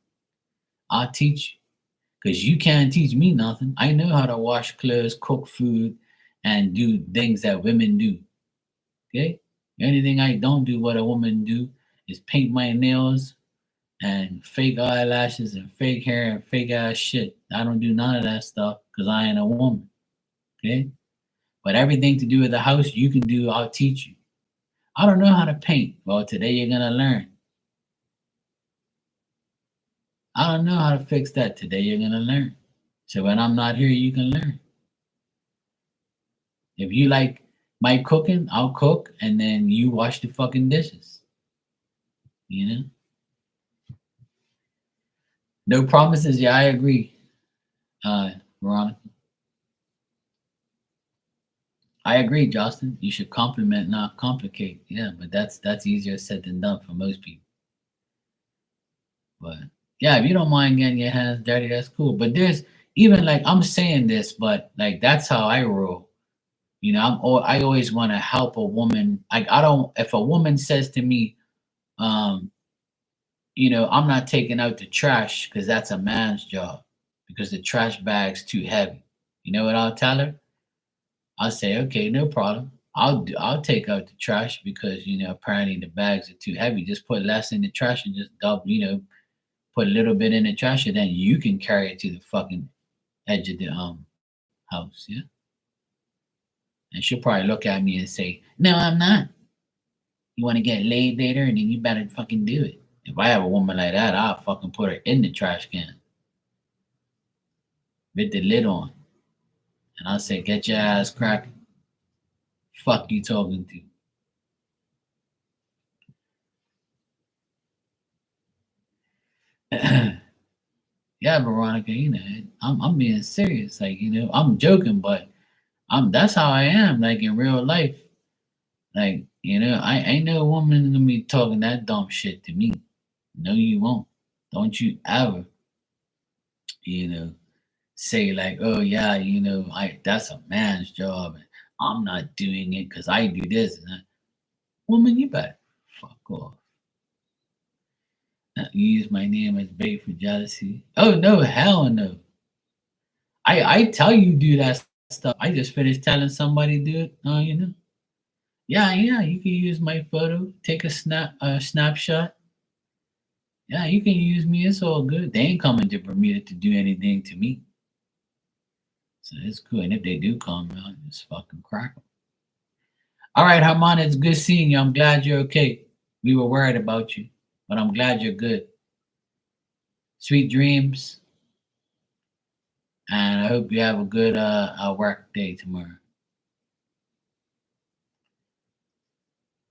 I'll teach you. Because you can't teach me nothing. I know how to wash clothes, cook food, and do things that women do. Okay? Anything I don't do what a woman do is paint my nails and fake eyelashes and fake hair and fake ass shit. I don't do none of that stuff because I ain't a woman. Okay? But everything to do with the house you can do, I'll teach you. I don't know how to paint. Well, today you're gonna learn. I don't know how to fix that. Today you're gonna learn. So when I'm not here, you can learn. If you like my cooking, I'll cook and then you wash the fucking dishes. You know? No promises. Yeah, I agree, Veronica. I agree, Justin. You should compliment, not complicate. Yeah, but that's easier said than done for most people. But yeah, if you don't mind getting your hands dirty, that's cool. But there's even like I'm saying this, but like that's how I roll. I always want to help a woman. Like I don't. If a woman says to me, um, I'm not taking out the trash because that's a man's job because the trash bag's too heavy. You know what I'll tell her? I'll say, okay, no problem. I'll take out the trash because apparently the bags are too heavy. Just put less in the trash and just double, put a little bit in the trash and then you can carry it to the fucking edge of the house, yeah. And she'll probably look at me and say, no, I'm not. You want to get laid later, and then you better fucking do it. If I have a woman like that, I'll fucking put her in the trash can with the lid on. And I'll say, get your ass cracking. Fuck you talking to. Yeah, Veronica, I'm being serious. Like, I'm joking, but that's how I am, like in real life. Like, I ain't no woman gonna be talking that dumb shit to me. No, you won't. Don't you ever, you know, say like, oh yeah, I that's a man's job and I'm not doing it because I do this and that. Woman, you better fuck off. You use my name as bait for jealousy. Oh no, hell no. I tell you do that stuff. I just finished telling somebody do it. Oh, Yeah, yeah, you can use my photo, take a snapshot. Yeah, you can use me. It's all good. They ain't coming to Bermuda to do anything to me. So it's cool. And if they do come, I'll just fucking crack them. All right, Harmon, it's good seeing you. I'm glad you're okay. We were worried about you, but I'm glad you're good. Sweet dreams, and I hope you have a good work day tomorrow.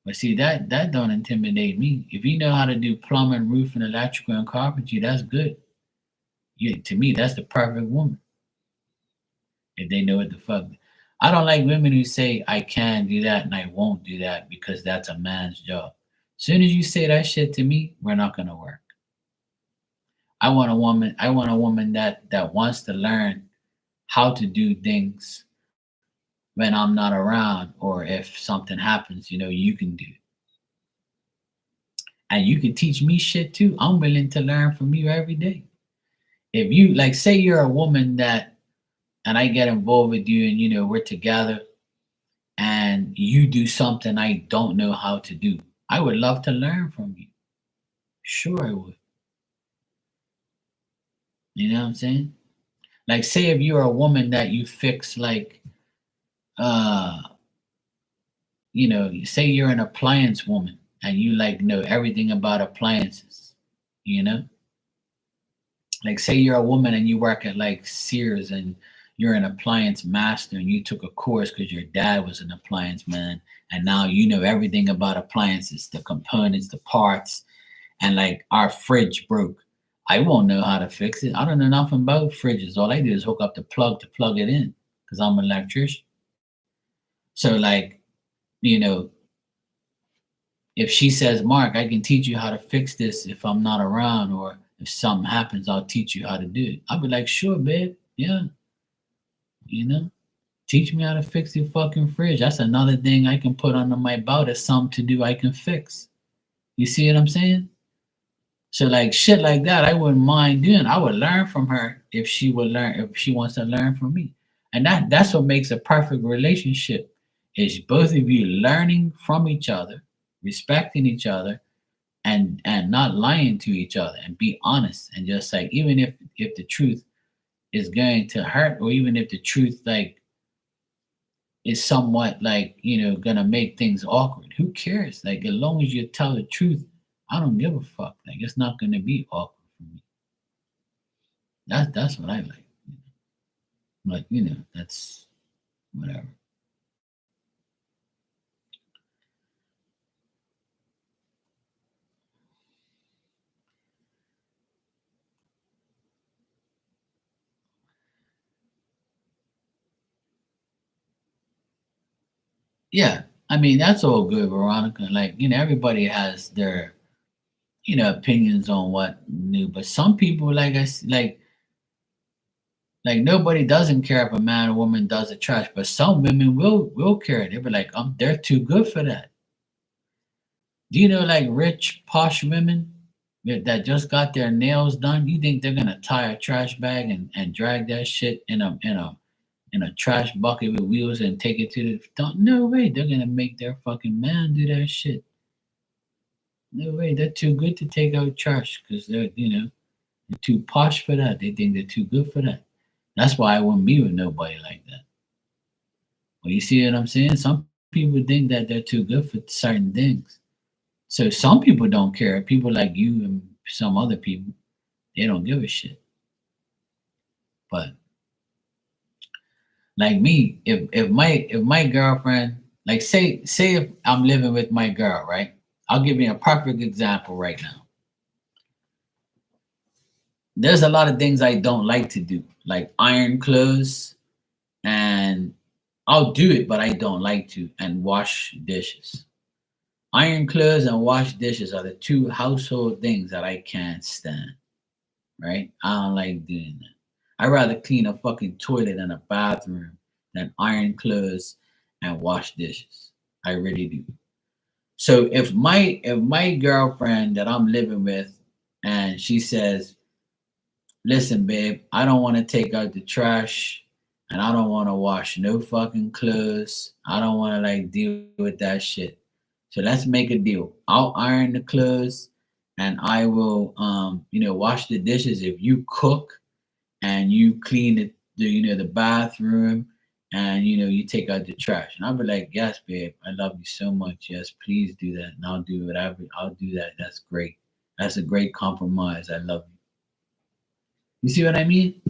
But see, that don't intimidate me. If you know how to do plumbing, roofing, electrical, and carpentry, that's good. To me, that's the perfect woman if they know what the fuck. I don't like women who say I can do that and I won't do that because that's a man's job. As soon as you say that shit to me, we're not gonna work. I want a woman. I want a woman that wants to learn how to do things when I'm not around, or if something happens, you can do it. And you can teach me shit too. I'm willing to learn from you every day. If you like, say you're a woman that, and I get involved with you, and we're together, and you do something I don't know how to do, I would love to learn from you. Sure, I would. You know what I'm saying? Like, say if you're a woman that you fix, like, uh, say you're an appliance woman and you like know everything about appliances, you know? Like, say you're a woman and you work at like Sears and you're an appliance master and you took a course because your dad was an appliance man, and now you know everything about appliances, the components, the parts, and like our fridge broke. I won't know how to fix it. I don't know nothing about fridges. All I do is hook up the plug to plug it in because I'm an electrician. So like, you know, if she says, Mark, I can teach you how to fix this if I'm not around, or if something happens, I'll teach you how to do it. I'll be like, sure, babe. Yeah, you know, teach me how to fix your fucking fridge. That's another thing I can put under my belt as something to do I can fix. You see what I'm saying? So like shit like that, I wouldn't mind doing. I would learn from her if she wants to learn from me. And that's what makes a perfect relationship is both of you learning from each other, respecting each other, and not lying to each other, and be honest, and just like, even if the truth is going to hurt, or even if the truth like is somewhat like gonna make things awkward, who cares? Like, as long as you tell the truth, I don't give a fuck. Like, it's not gonna be awkward for me. That's what I like. Like, that's whatever. Yeah, I mean, that's all good, Veronica. Like, everybody has their opinions on what new, but some people, like like nobody doesn't care if a man or woman does the trash, but some women will care. They'll be like, they're too good for that. Do you know, like, rich posh women that just got their nails done? You think they're gonna tie a trash bag and drag that shit in a trash bucket with wheels and take it to the don't? No way. They're gonna make their fucking man do that shit. No way. They're too good to take out trash because they're too posh for that. They think they're too good for that. That's why I wouldn't be with nobody like that. Well, you see what I'm saying? Some people think that they're too good for certain things. So some people don't care. People like you and some other people, they don't give a shit. But like me, if my girlfriend, like, say if I'm living with my girl, right? I'll give you a perfect example right now. There's a lot of things I don't like to do, like iron clothes, and I'll do it, but I don't like to, and wash dishes. Iron clothes and wash dishes are the two household things that I can't stand, right? I don't like doing that. I'd rather clean a fucking toilet and a bathroom than iron clothes and wash dishes. I really do. So if my girlfriend that I'm living with, and she says, listen, babe, I don't want to take out the trash, and I don't want to wash no fucking clothes. I don't want to like deal with that shit. So let's make a deal. I'll iron the clothes and I will wash the dishes if you cook and you clean the bathroom, and you take out the trash. And I'll be like, yes, babe, I love you so much. Yes, please do that. And I'll do whatever. I'll do that. That's great. That's a great compromise. I love you. You see what I mean?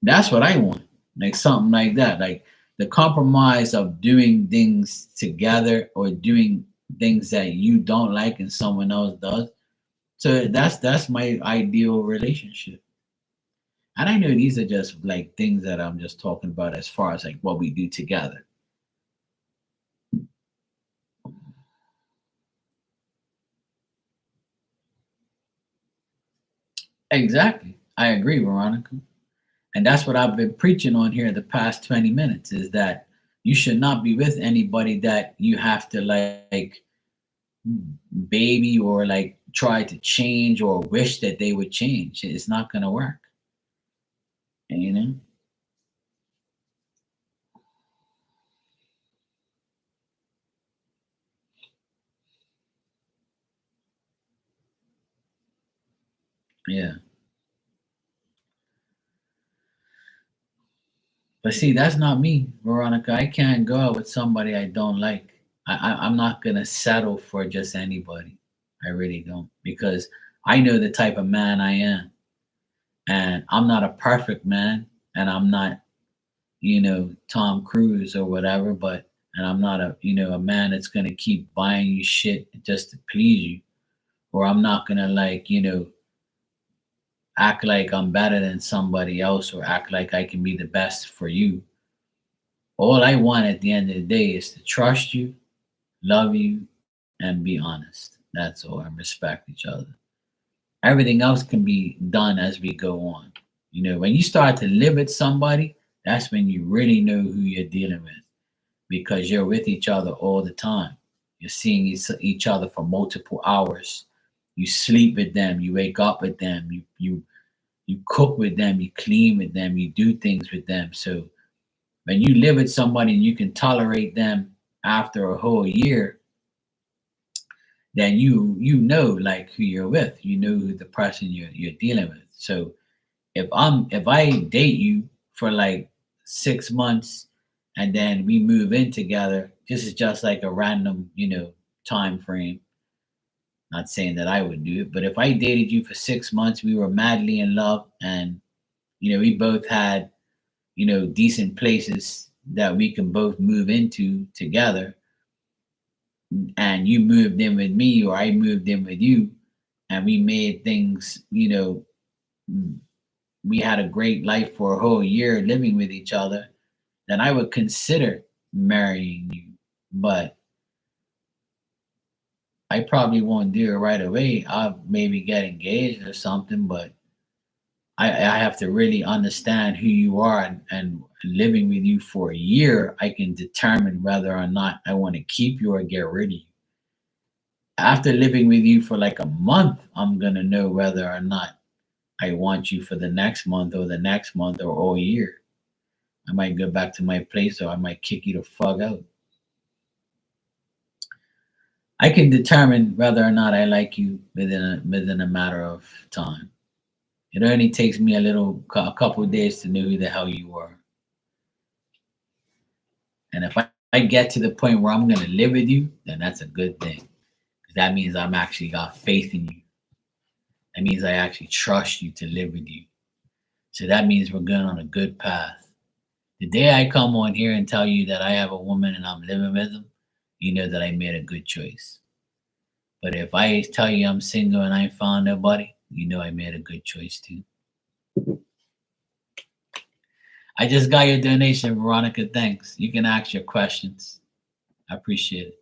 That's what I want. Like something like that. Like the compromise of doing things together, or doing things that you don't like and someone else does. So that's my ideal relationship. And I know these are just like things that I'm just talking about as far as like what we do together. Exactly. I agree, Veronica. And that's what I've been preaching on here the past 20 minutes is that you should not be with anybody that you have to like baby or like try to change or wish that they would change. It's not going to work. You know? Yeah. But see, that's not me, Veronica. I can't go out with somebody I don't like. I'm not going to settle for just anybody. I really don't. Because I know the type of man I am. And I'm not a perfect man. And I'm not Tom Cruise or whatever, but and I'm not a man that's gonna keep buying you shit just to please you. Or I'm not gonna like, act like I'm better than somebody else or act like I can be the best for you. All I want at the end of the day is to trust you, love you, and be honest. That's all, and respect each other. Everything else can be done as we go on. When you start to live with somebody, that's when you really know who you're dealing with because you're with each other all the time. You're seeing each other for multiple hours. You sleep with them, you wake up with them, you cook with them, you clean with them, you do things with them. So when you live with somebody and you can tolerate them after a whole year, then you know like who you're with. You know who the person you're dealing with. So if I date you for like 6 months and then we move in together, this is just like a random, time frame. Not saying that I would do it, but if I dated you for 6 months, we were madly in love and we both had, decent places that we can both move into together and you moved in with me or I moved in with you and we made things, we had a great life for a whole year living with each other, then I would consider marrying you. But I probably won't do it right away. I'll maybe get engaged or something, but I have to really understand who you are and living with you for a year, I can determine whether or not I want to keep you or get rid of you. After living with you for like a month, I'm gonna know whether or not I want you for the next month or the next month or all year. I might go back to my place or I might kick you the fuck out. I can determine whether or not I like you within a matter of time. It only takes me a couple of days to know who the hell you are. And if I get to the point where I'm gonna live with you, then that's a good thing. 'Cause that means I'm actually got faith in you. That means I actually trust you to live with you. So that means we're going on a good path. The day I come on here and tell you that I have a woman and I'm living with them, you know that I made a good choice. But if I tell you I'm single and I ain't found nobody, you know I made a good choice too. I just got your donation, Veronica. Thanks. You can ask your questions. I appreciate it.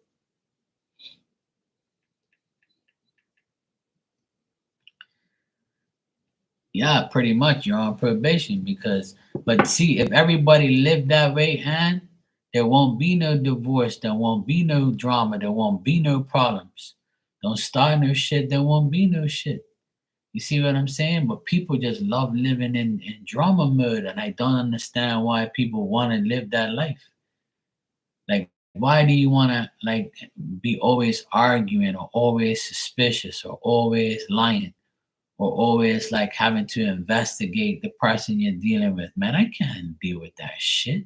Yeah, pretty much you're on probation because, but see, if everybody lived that way, and there won't be no divorce, there won't be no drama, there won't be no problems. Don't start no shit, there won't be no shit. You see what I'm saying? But people just love living in drama mode, and I don't understand why people want to live that life. Like, why do you want to like be always arguing or always suspicious or always lying or always like having to investigate the person you're dealing with? Man, I can't deal with that shit.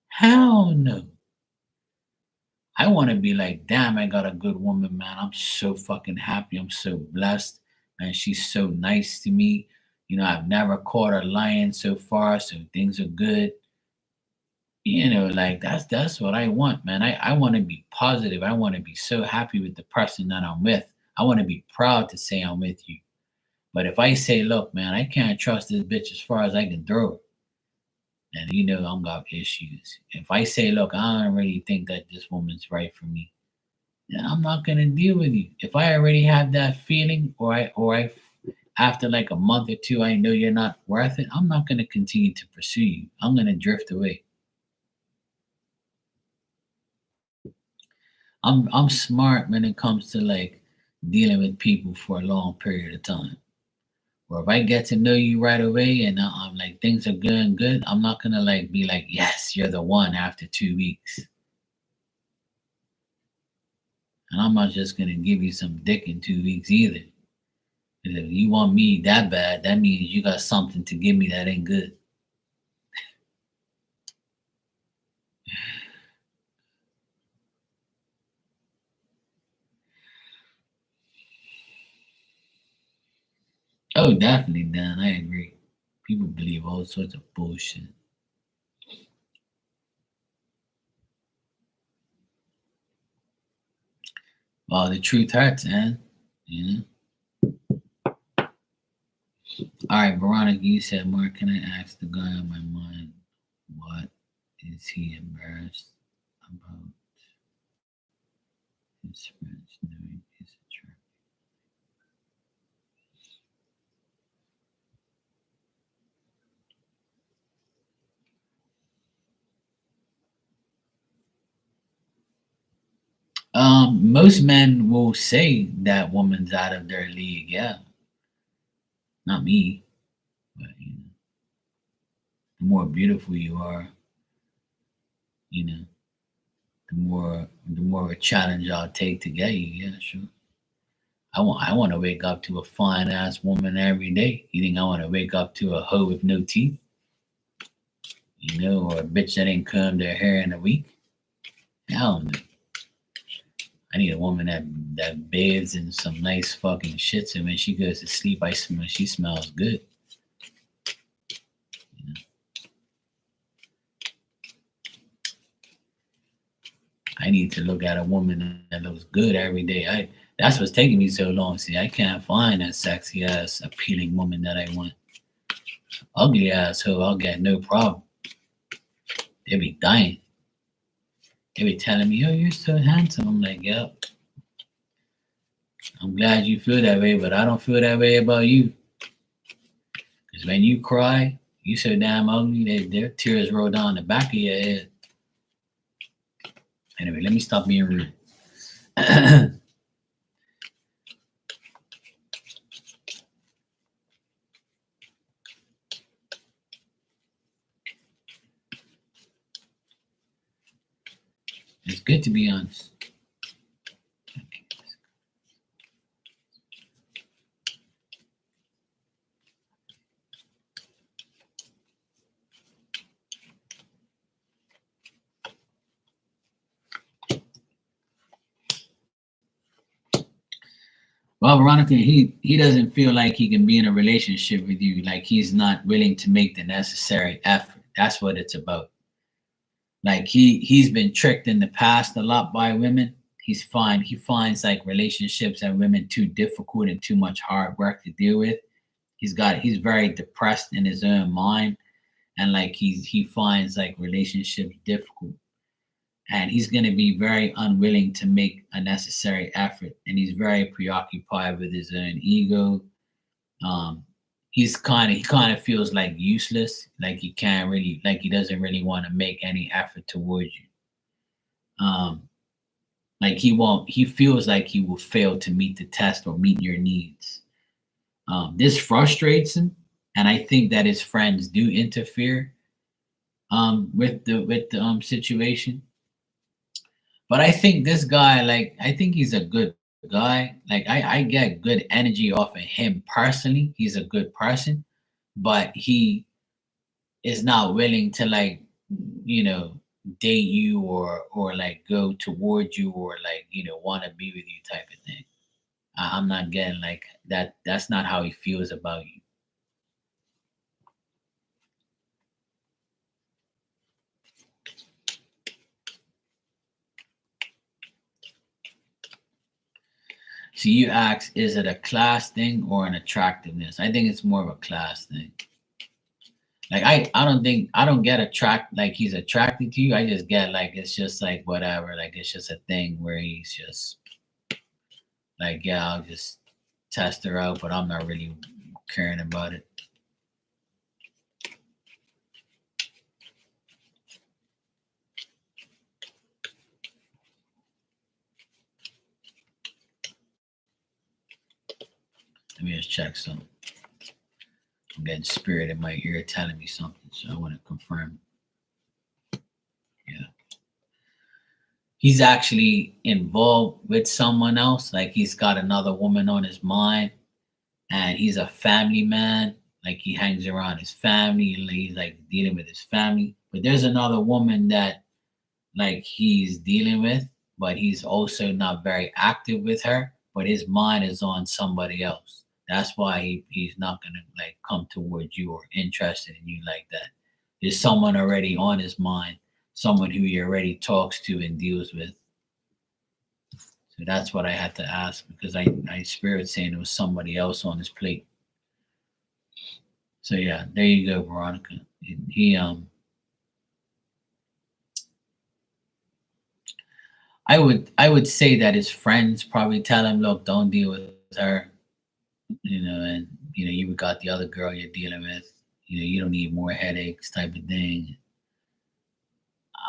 Hell no. I want to be like, damn, I got a good woman, man. I'm so fucking happy. I'm so blessed. And she's so nice to me. I've never caught her lying so far, so things are good. Like that's what I want, man. I want to be positive. I want to be so happy with the person that I'm with. I want to be proud to say I'm with you. But if I say, look, man, I can't trust this bitch as far as I can throw her, then you know I'm got issues. If I say, look, I don't really think that this woman's right for me, then I'm not gonna deal with you. If I already have that feeling, or I after like a month or two, I know you're not worth it, I'm not gonna continue to pursue you. I'm gonna drift away. I'm smart when it comes to like dealing with people for a long period of time. Or if I get to know you right away and I'm like things are going good, I'm not gonna like be like, yes, you're the one after 2 weeks. And I'm not just gonna give you some dick in 2 weeks either. Because if you want me that bad, that means you got something to give me that ain't good. Oh, definitely, Dan. I agree. People believe all sorts of bullshit. Well, the truth hurts, man. You know. All right, Veronica, you said, Mark, can I ask the guy on my mind what is he embarrassed about his friends knowing he's attractive? Most men will say that woman's out of their league. Yeah, not me, but you know, the more beautiful you are, you know, the more of a challenge I'll take to get you. Yeah, sure. I want to wake up to a fine ass woman every day. You think I want to wake up to a hoe with no teeth, you know, or a bitch that ain't combed their hair in a week? Hell no. I need a woman that bathes in some nice fucking shit. So when she goes to sleep, I smell she smells good. You know? I need to look at a woman that looks good every day. That's what's taking me so long. See, I can't find that sexy ass, appealing woman that I want. Ugly ass hoe, I'll get no problem. They be dying. They be telling me, "Oh, you're so handsome." I'm like, "Yep, I'm glad you feel that way, but I don't feel that way about you. Because when you cry, you so damn ugly that their tears roll down the back of your head." Anyway, let me stop being rude. It's good to be honest. Well, Veronica, he doesn't feel like he can be in a relationship with you. Like he's not willing to make the necessary effort. That's what it's about. Like he's been tricked in the past a lot by women. He finds like relationships and women too difficult and too much hard work to deal with. He's very depressed in his own mind, and like he finds like relationships difficult, and he's going to be very unwilling to make a necessary effort, and he's very preoccupied with his own ego. um he kind of feels like useless, like he can't really, like he doesn't really want to make any effort towards you. Like he feels like he will fail to meet the test or meet your needs. This frustrates him, and I think that his friends do interfere with the situation. But I think this guy, like, I think he's a good guy. Like, I get good energy off of him personally. He's a good person, but he is not willing to like, you know, date you or like go towards you or like, want to be with you type of thing. I'm not getting like that. That's not how he feels about you. So you ask, is it a class thing or an attractiveness? I think it's more of a class thing. Like I don't get attract like he's attracted to you. I just get like it's just like whatever. Like it's just a thing where he's just like, yeah, I'll just test her out, but I'm not really caring about it. Let me just check something. I'm getting spirit in my ear telling me something, so I want to confirm. Yeah. He's actually involved with someone else. Like he's got another woman on his mind, and he's a family man. Like he hangs around his family, and he's like dealing with his family. But there's another woman that like he's dealing with, but he's also not very active with her. But his mind is on somebody else. That's why he's not gonna like come towards you or interested in you like that. There's someone already on his mind, someone who he already talks to and deals with. So that's what I had to ask because I spirit saying it was somebody else on his plate. So yeah, there you go, Veronica. He I would say that his friends probably tell him, look, don't deal with her, and you got the other girl you're dealing with. You don't need more headaches, type of thing.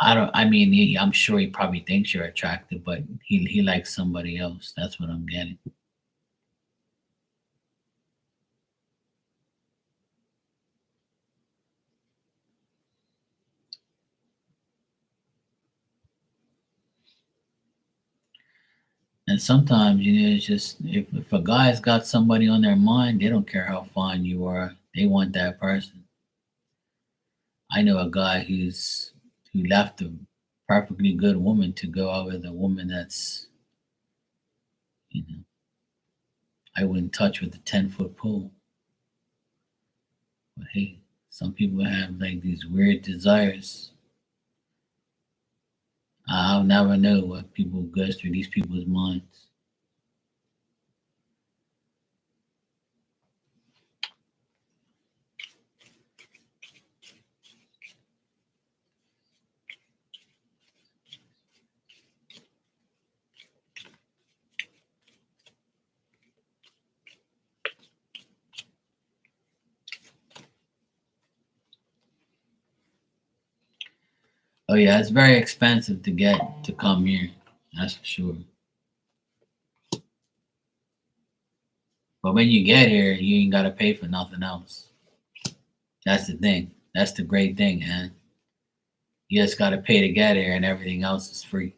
I don't. I mean, I'm sure he probably thinks you're attractive, but he likes somebody else. That's what I'm getting. And sometimes, it's just if a guy's got somebody on their mind, they don't care how fine you are. They want that person. I know a guy who left a perfectly good woman to go out with a woman that's, you know, I wouldn't touch with a 10-foot pole. But hey, some people have like these weird desires. I'll never know what people goes through these people's minds. Oh yeah, it's very expensive to get to come here. That's for sure. But when you get here, you ain't gotta pay for nothing else. That's the thing. That's the great thing, man. You just gotta pay to get here, and everything else is free.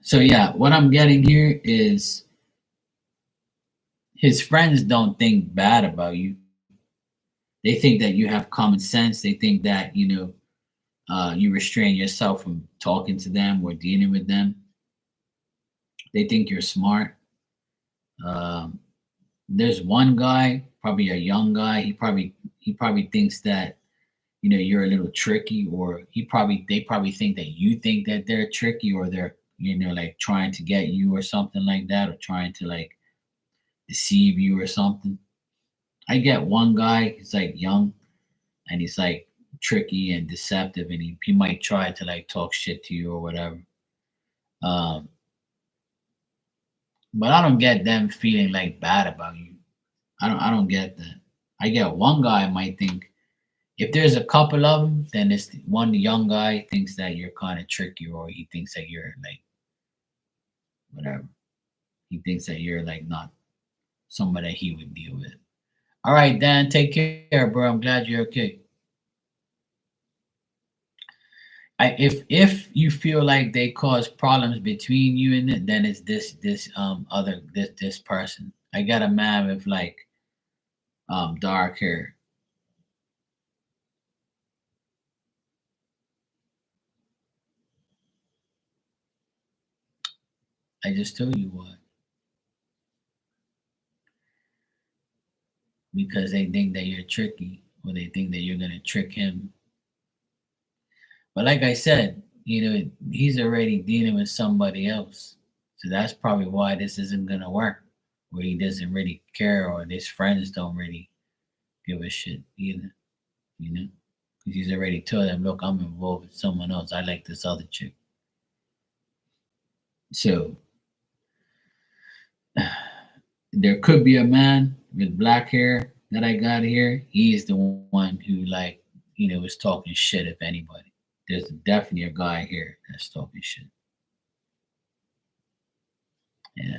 So yeah, what I'm getting here is his friends don't think bad about you. They think that you have common sense. They think that you restrain yourself from talking to them or dealing with them. They think you're smart. Um, there's one guy, probably a young guy. He probably thinks that you're a little tricky, or they probably think that you think that they're tricky, or they're like trying to get you or something like that, or trying to like deceive you or something. I get one guy, he's like young and he's like tricky and deceptive, and he might try to like talk shit to you or whatever. Um, but I don't get them feeling like bad about you. I don't get that. I get one guy might think, if there's a couple of them, then it's one young guy thinks that you're kind of tricky, or he thinks that you're like whatever. He thinks that you're like not somebody that he would deal with. All right, Dan, take care, bro. I'm glad you're okay. If you feel like they cause problems between you and it, then it's this person. I got a man with like dark hair. I just told you what, because they think that you're tricky, or they think that you're gonna trick him. But like I said, he's already dealing with somebody else. So that's probably why this isn't gonna work. Where he doesn't really care, or his friends don't really give a shit either. You know, because he's already told them, "Look, I'm involved with someone else. I like this other chick." So there could be a man with black hair that I got here. He is the one who, like, is talking shit. If anybody, there's definitely a guy here that's talking shit. Yeah.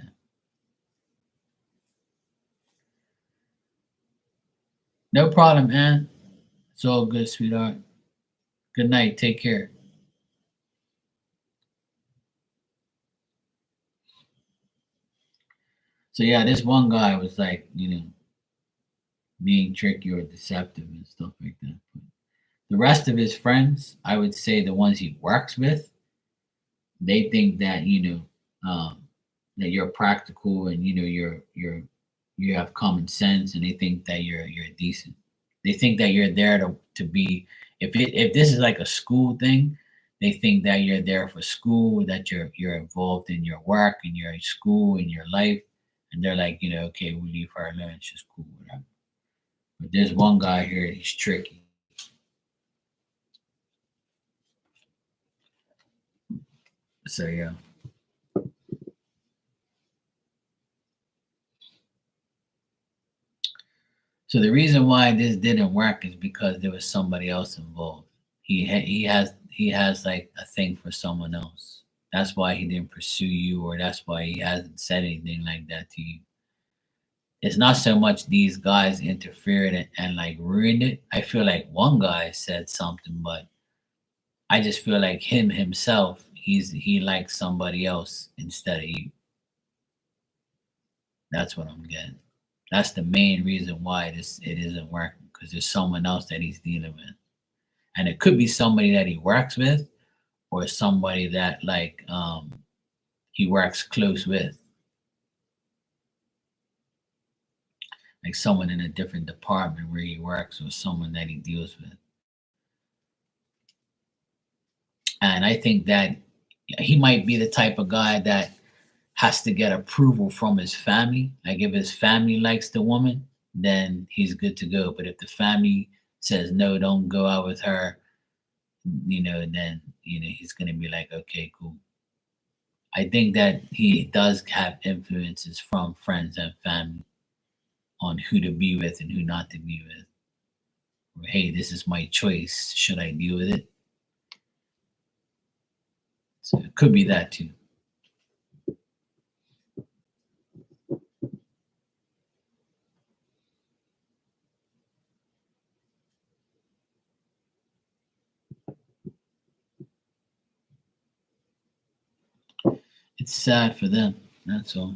No problem, man. It's all good, sweetheart. Good night. Take care. So yeah, this one guy was like, being tricky or deceptive and stuff like that. But the rest of his friends, I would say the ones he works with, they think that that you're practical, and you have common sense, and they think that you're decent. They think that you're there to be, if this is like a school thing, they think that you're there for school, that you're involved in your work and your school and your life, and they're like, okay, we'll leave her alone, she's cool, whatever. But there's one guy here, he's tricky. So yeah. So the reason why this didn't work is because there was somebody else involved. He has like a thing for someone else. That's why he didn't pursue you, or that's why he hasn't said anything like that to you. It's not so much these guys interfered and like ruined it. I feel like one guy said something, but I just feel like him himself, he likes somebody else instead of you. That's what I'm getting. That's the main reason why it isn't working, because there's someone else that he's dealing with, and it could be somebody that he works with, or somebody that like he works close with, like someone in a different department where he works, or someone that he deals with. And I think that he might be the type of guy that has to get approval from his family. Like if his family likes the woman, then he's good to go. But if the family says no, don't go out with her, then he's gonna be like, okay, cool. I think that he does have influences from friends and family on who to be with and who not to be with. Or, hey, this is my choice. Should I deal with it? So it could be that too. It's sad for them. That's all.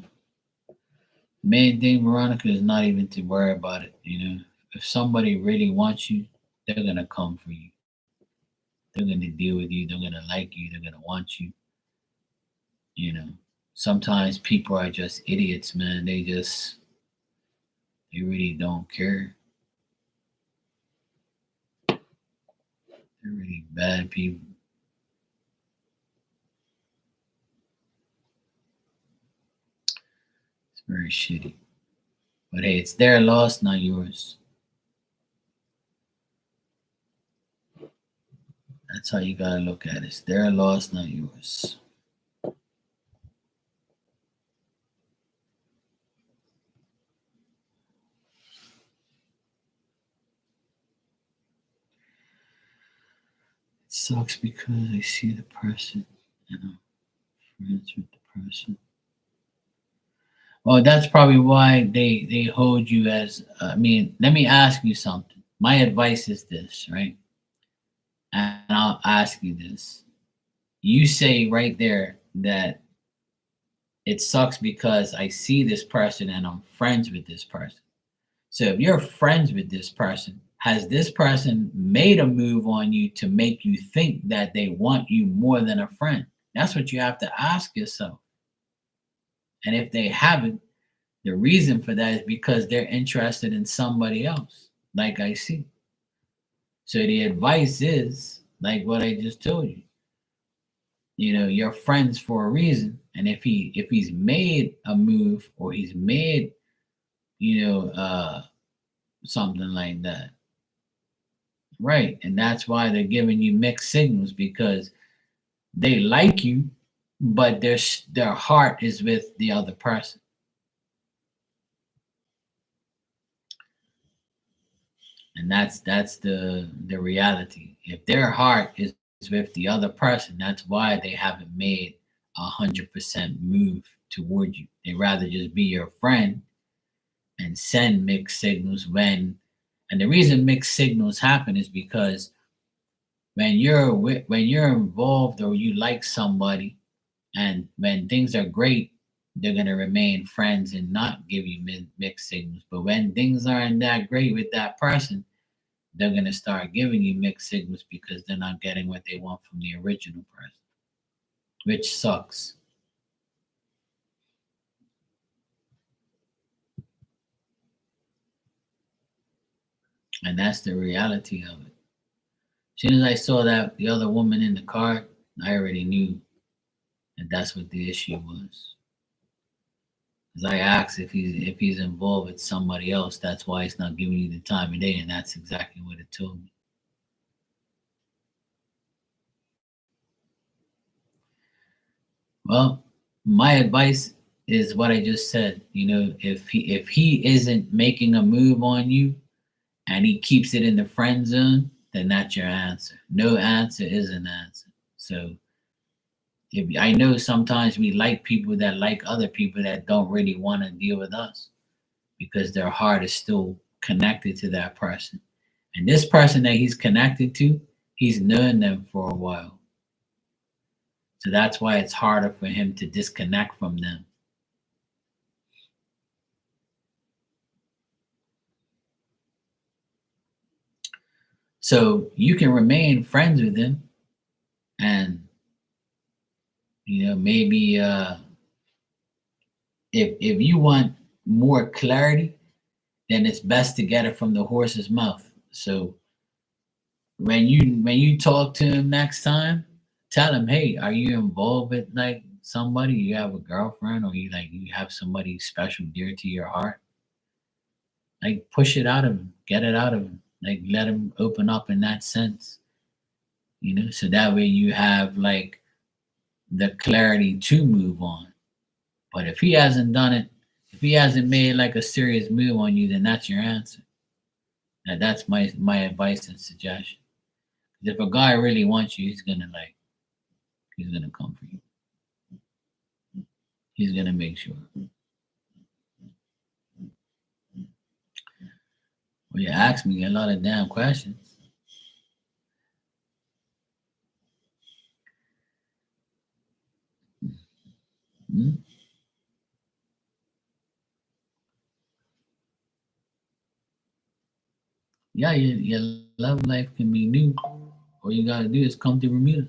Main thing, Veronica, is not even to worry about it. If somebody really wants you, they're gonna come for you. They're gonna deal with you. They're gonna like you. They're gonna want you. You know. Sometimes people are just idiots, man. They really don't care. They're really bad people. It's very shitty. But hey, it's their loss, not yours. That's how you gotta look at it. It's their loss, not yours. It sucks because I see the person, friends with the person. Well, that's probably why they hold you as. I mean, let me ask you something. My advice is this, right? And I'll ask you this. You say right there that it sucks because I see this person and I'm friends with this person. So if you're friends with this person, has this person made a move on you to make you think that they want you more than a friend? That's what you have to ask yourself. And if they haven't, the reason for that is because they're interested in somebody else, like I see. So the advice is like what I just told you. You're friends for a reason. And if he's made a move, or he's made, you know, uh something like that. Right. And that's why they're giving you mixed signals, because they like you, but their heart is with the other person. And that's the reality. If their heart is with the other person, that's why they haven't made 100% move toward you. They rather just be your friend and send mixed signals and the reason mixed signals happen is because when you're involved, or you like somebody, and when things are great, they're going to remain friends and not give you mixed signals. But when things aren't that great with that person, they're going to start giving you mixed signals, because they're not getting what they want from the original person, which sucks. And that's the reality of it. As soon as I saw that the other woman in the car, I already knew that that's what the issue was. Because I asked if he's involved with somebody else, that's why he's not giving you the time of day, and that's exactly what it told me. Well, my advice is what I just said. If he isn't making a move on you, and he keeps it in the friend zone, then that's your answer. No answer is an answer. So, if I know sometimes we like people that like other people that don't really want to deal with us, because their heart is still connected to that person. And this person that he's connected to, he's known them for a while. So that's why it's harder for him to disconnect from them. So you can remain friends with him, and maybe if you want more clarity, then it's best to get it from the horse's mouth. So when you talk to him next time, tell him, hey, are you involved with like somebody? You have a girlfriend, or you have somebody special dear to your heart? Like, push it out of him, get it out of him. Like, let him open up in that sense, so that way you have like the clarity to move on. But if he hasn't done it, if he hasn't made like a serious move on you, then that's your answer. That's my advice and suggestion. If a guy really wants you, he's gonna come for you. He's gonna make sure. Well, you ask me a lot of damn questions. Hmm? Yeah, your love life can be new. All you gotta do is come to Bermuda.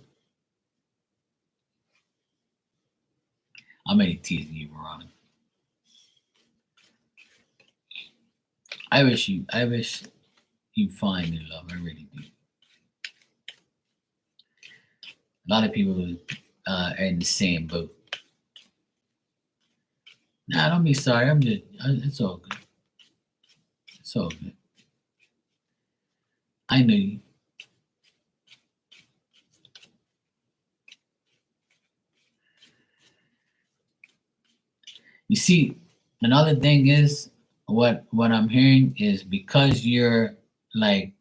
I'm only teasing you, Veronica. I wish you find new love. I really do. A lot of people are in the same boat. Nah, don't be sorry. It's all good. It's all good. I know you. You see, another thing is what I'm hearing is like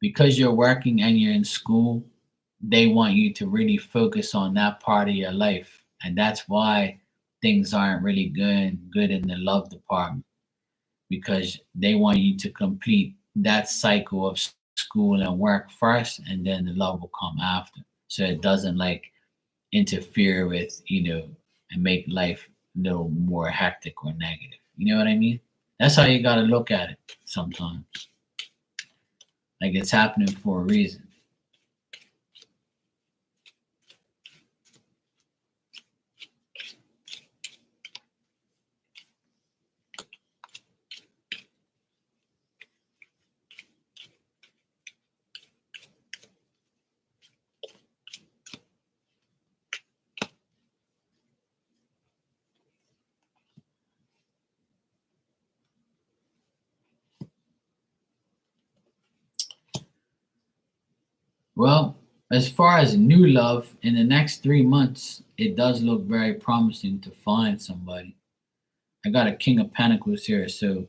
because you're working and you're in school, they want you to really focus on that part of your life, and that's why things aren't really going good in the love department, because they want you to complete that cycle of school and work first, and then the love will come after, so it doesn't like interfere with and make life no more hectic or negative. You know what I mean? That's how you got to look at it sometimes. Like, it's happening for a reason. Well, as far as new love, in the next 3 months, it does look very promising to find somebody. I got a King of Pentacles here, so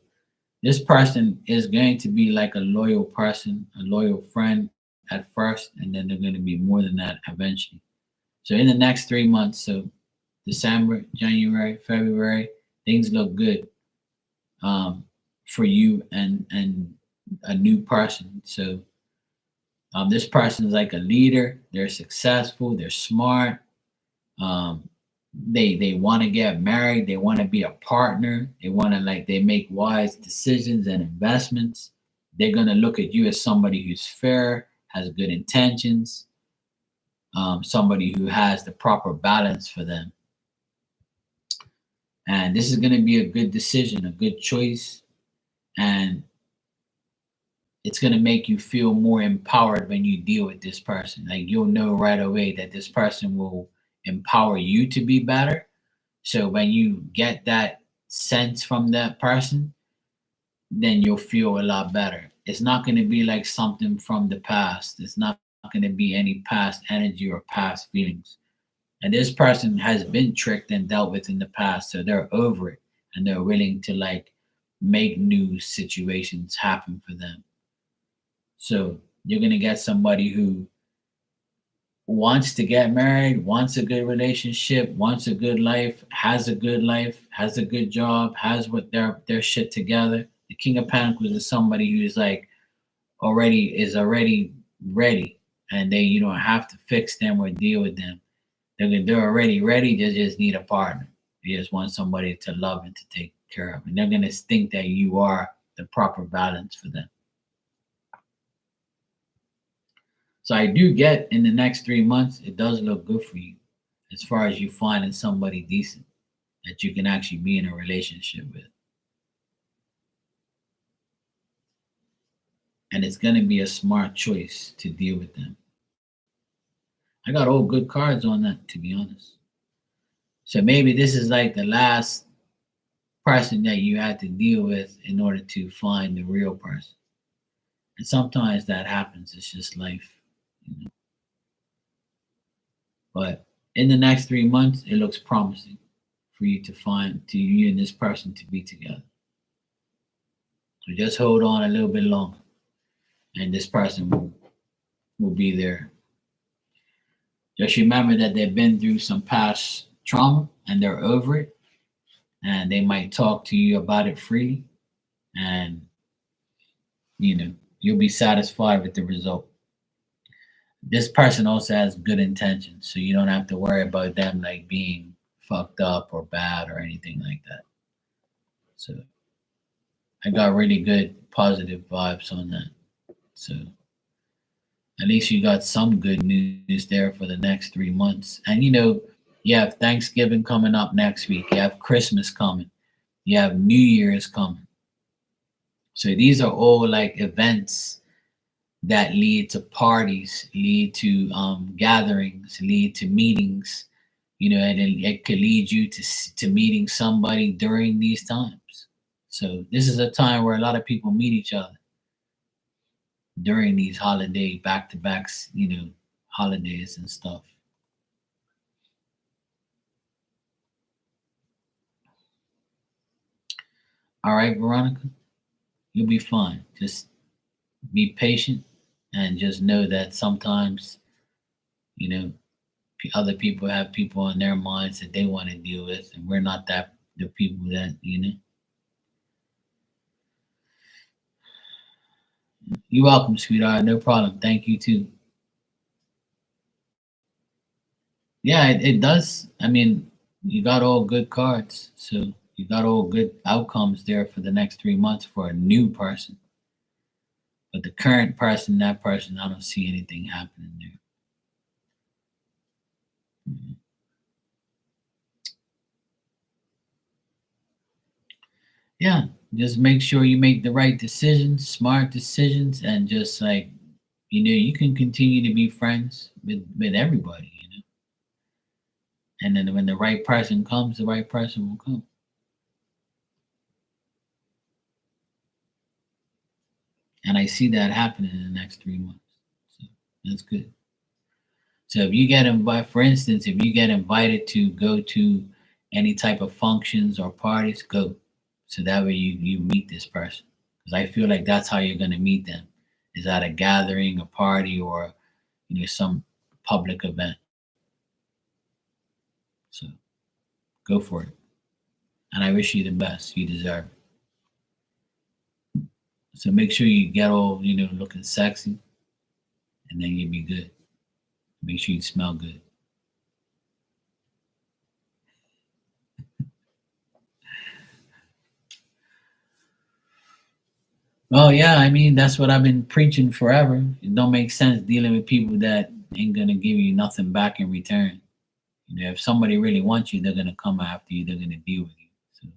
this person is going to be like a loyal person, a loyal friend at first, and then they're going to be more than that eventually. So in the next 3 months, so December, January, February, things look good um, for you and a new person. So this person is like a leader. They're successful. They're smart. Um, they want to get married. They want to be a partner. They want to like they make wise decisions and investments. They're gonna look at you as somebody who's fair, has good intentions, somebody who has the proper balance for them. And this is gonna be a good decision, a good choice, and it's going to make you feel more empowered when you deal with this person. Like you'll know right away that this person will empower you to be better. So when you get that sense from that person, then you'll feel a lot better. It's not going to be like something from the past. It's not going to be any past energy or past feelings. And this person has been tricked and dealt with in the past, so they're over it and they're willing to like make new situations happen for them. So you're going to get somebody who wants to get married, wants a good relationship, wants a good life, has a good job, has what their shit together. The King of Pentacles is somebody who's like already ready, and you don't have to fix them or deal with them. They're already ready. They just need a partner. They just want somebody to love and to take care of, and they're gonna think that you are the proper balance for them. So I do get in the next 3 months, it does look good for you as far as you finding somebody decent that you can actually be in a relationship with. And it's going to be a smart choice to deal with them. I got all good cards on that, to be honest. So maybe this is like the last person that you had to deal with in order to find the real person. And sometimes that happens. It's just life. You know? But in the next 3 months, it looks promising for you to find to you and this person to be together. So just hold on a little bit longer, and this person will be there. Just remember that they've been through some past trauma and they're over it, and they might talk to you about it freely, and you know you'll be satisfied with the result. This person also has good intentions, so you don't have to worry about them like being fucked up or bad or anything like that. So I got really good positive vibes on that. So at least you got some good news there for the next 3 months. And you have Thanksgiving coming up next week. You have Christmas coming. You have New Year's coming. So these are all like events that lead to parties, lead to gatherings, lead to meetings. And it could lead you to meeting somebody during these times. So this is a time where a lot of people meet each other during these holiday back-to-backs, holidays and stuff. All right, Veronica, you'll be fine. Just be patient and just know that sometimes, you know, other people have people on their minds that they want to deal with, and we're not that the people that, You're welcome, sweetheart. No problem. Thank you too. Yeah, it does. I mean, you got all good cards, so you got all good outcomes there for the next 3 months for a new person. But the current person, that person, I don't see anything happening there. Mhm. Yeah, just make sure you make the right decisions, smart decisions, and just like you can continue to be friends with everybody. And then when the right person comes, the right person will come. And I see that happening in the next 3 months. So. That's good. So if you get invited, for instance, if you get invited to go to any type of functions or parties, go. So that way you meet this person. Because I feel like that's how you're gonna meet them, is at a gathering, a party, or some public event. So go for it. And I wish you the best. You deserve it. So make sure you get all, looking sexy, and then you'll be good. Make sure you smell good. Oh yeah, I mean that's what I've been preaching forever. It don't make sense dealing with people that ain't gonna give you nothing back in return. If somebody really wants you, they're gonna come after you. They're gonna deal with you. So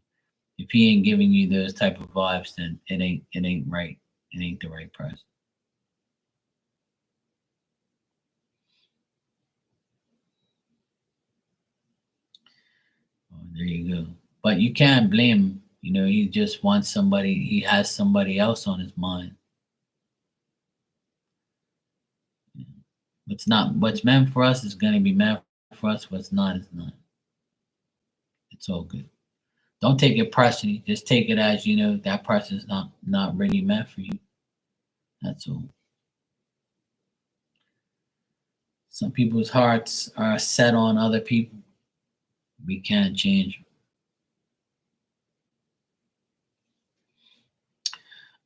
if he ain't giving you those type of vibes, then it ain't right. It ain't the right person. Oh, there you go. But you can't blame him. He just wants somebody. He has somebody else on his mind. What's meant for us is gonna be meant for us. What's not is not. It's all good. Don't take it personally. Just take it as that person's not really meant for you. That's all. Some people's hearts are set on other people. We can't change.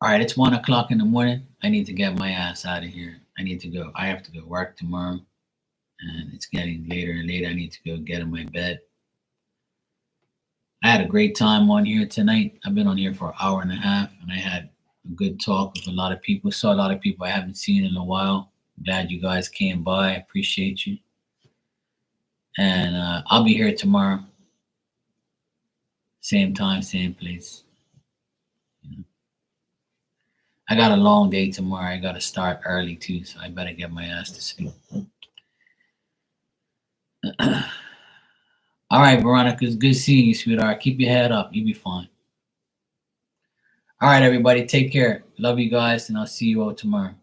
All right, it's 1 o'clock in the morning. I need to get my ass out of here. I need to go. I have to go work tomorrow, and it's getting later and later. I need to go get in my bed. I had a great time on here tonight. I've been on here for an hour and a half, and I had a good talk with a lot of people. Saw a lot of people I haven't seen in a while. Glad you guys came by. I appreciate you. And I'll be here tomorrow. Same time, same place. I got a long day tomorrow. I got to start early too, so I better get my ass to sleep. All right, Veronica, it's good seeing you, sweetheart. Keep your head up. You'll be fine. All right, everybody, take care. Love you guys, and I'll see you all tomorrow.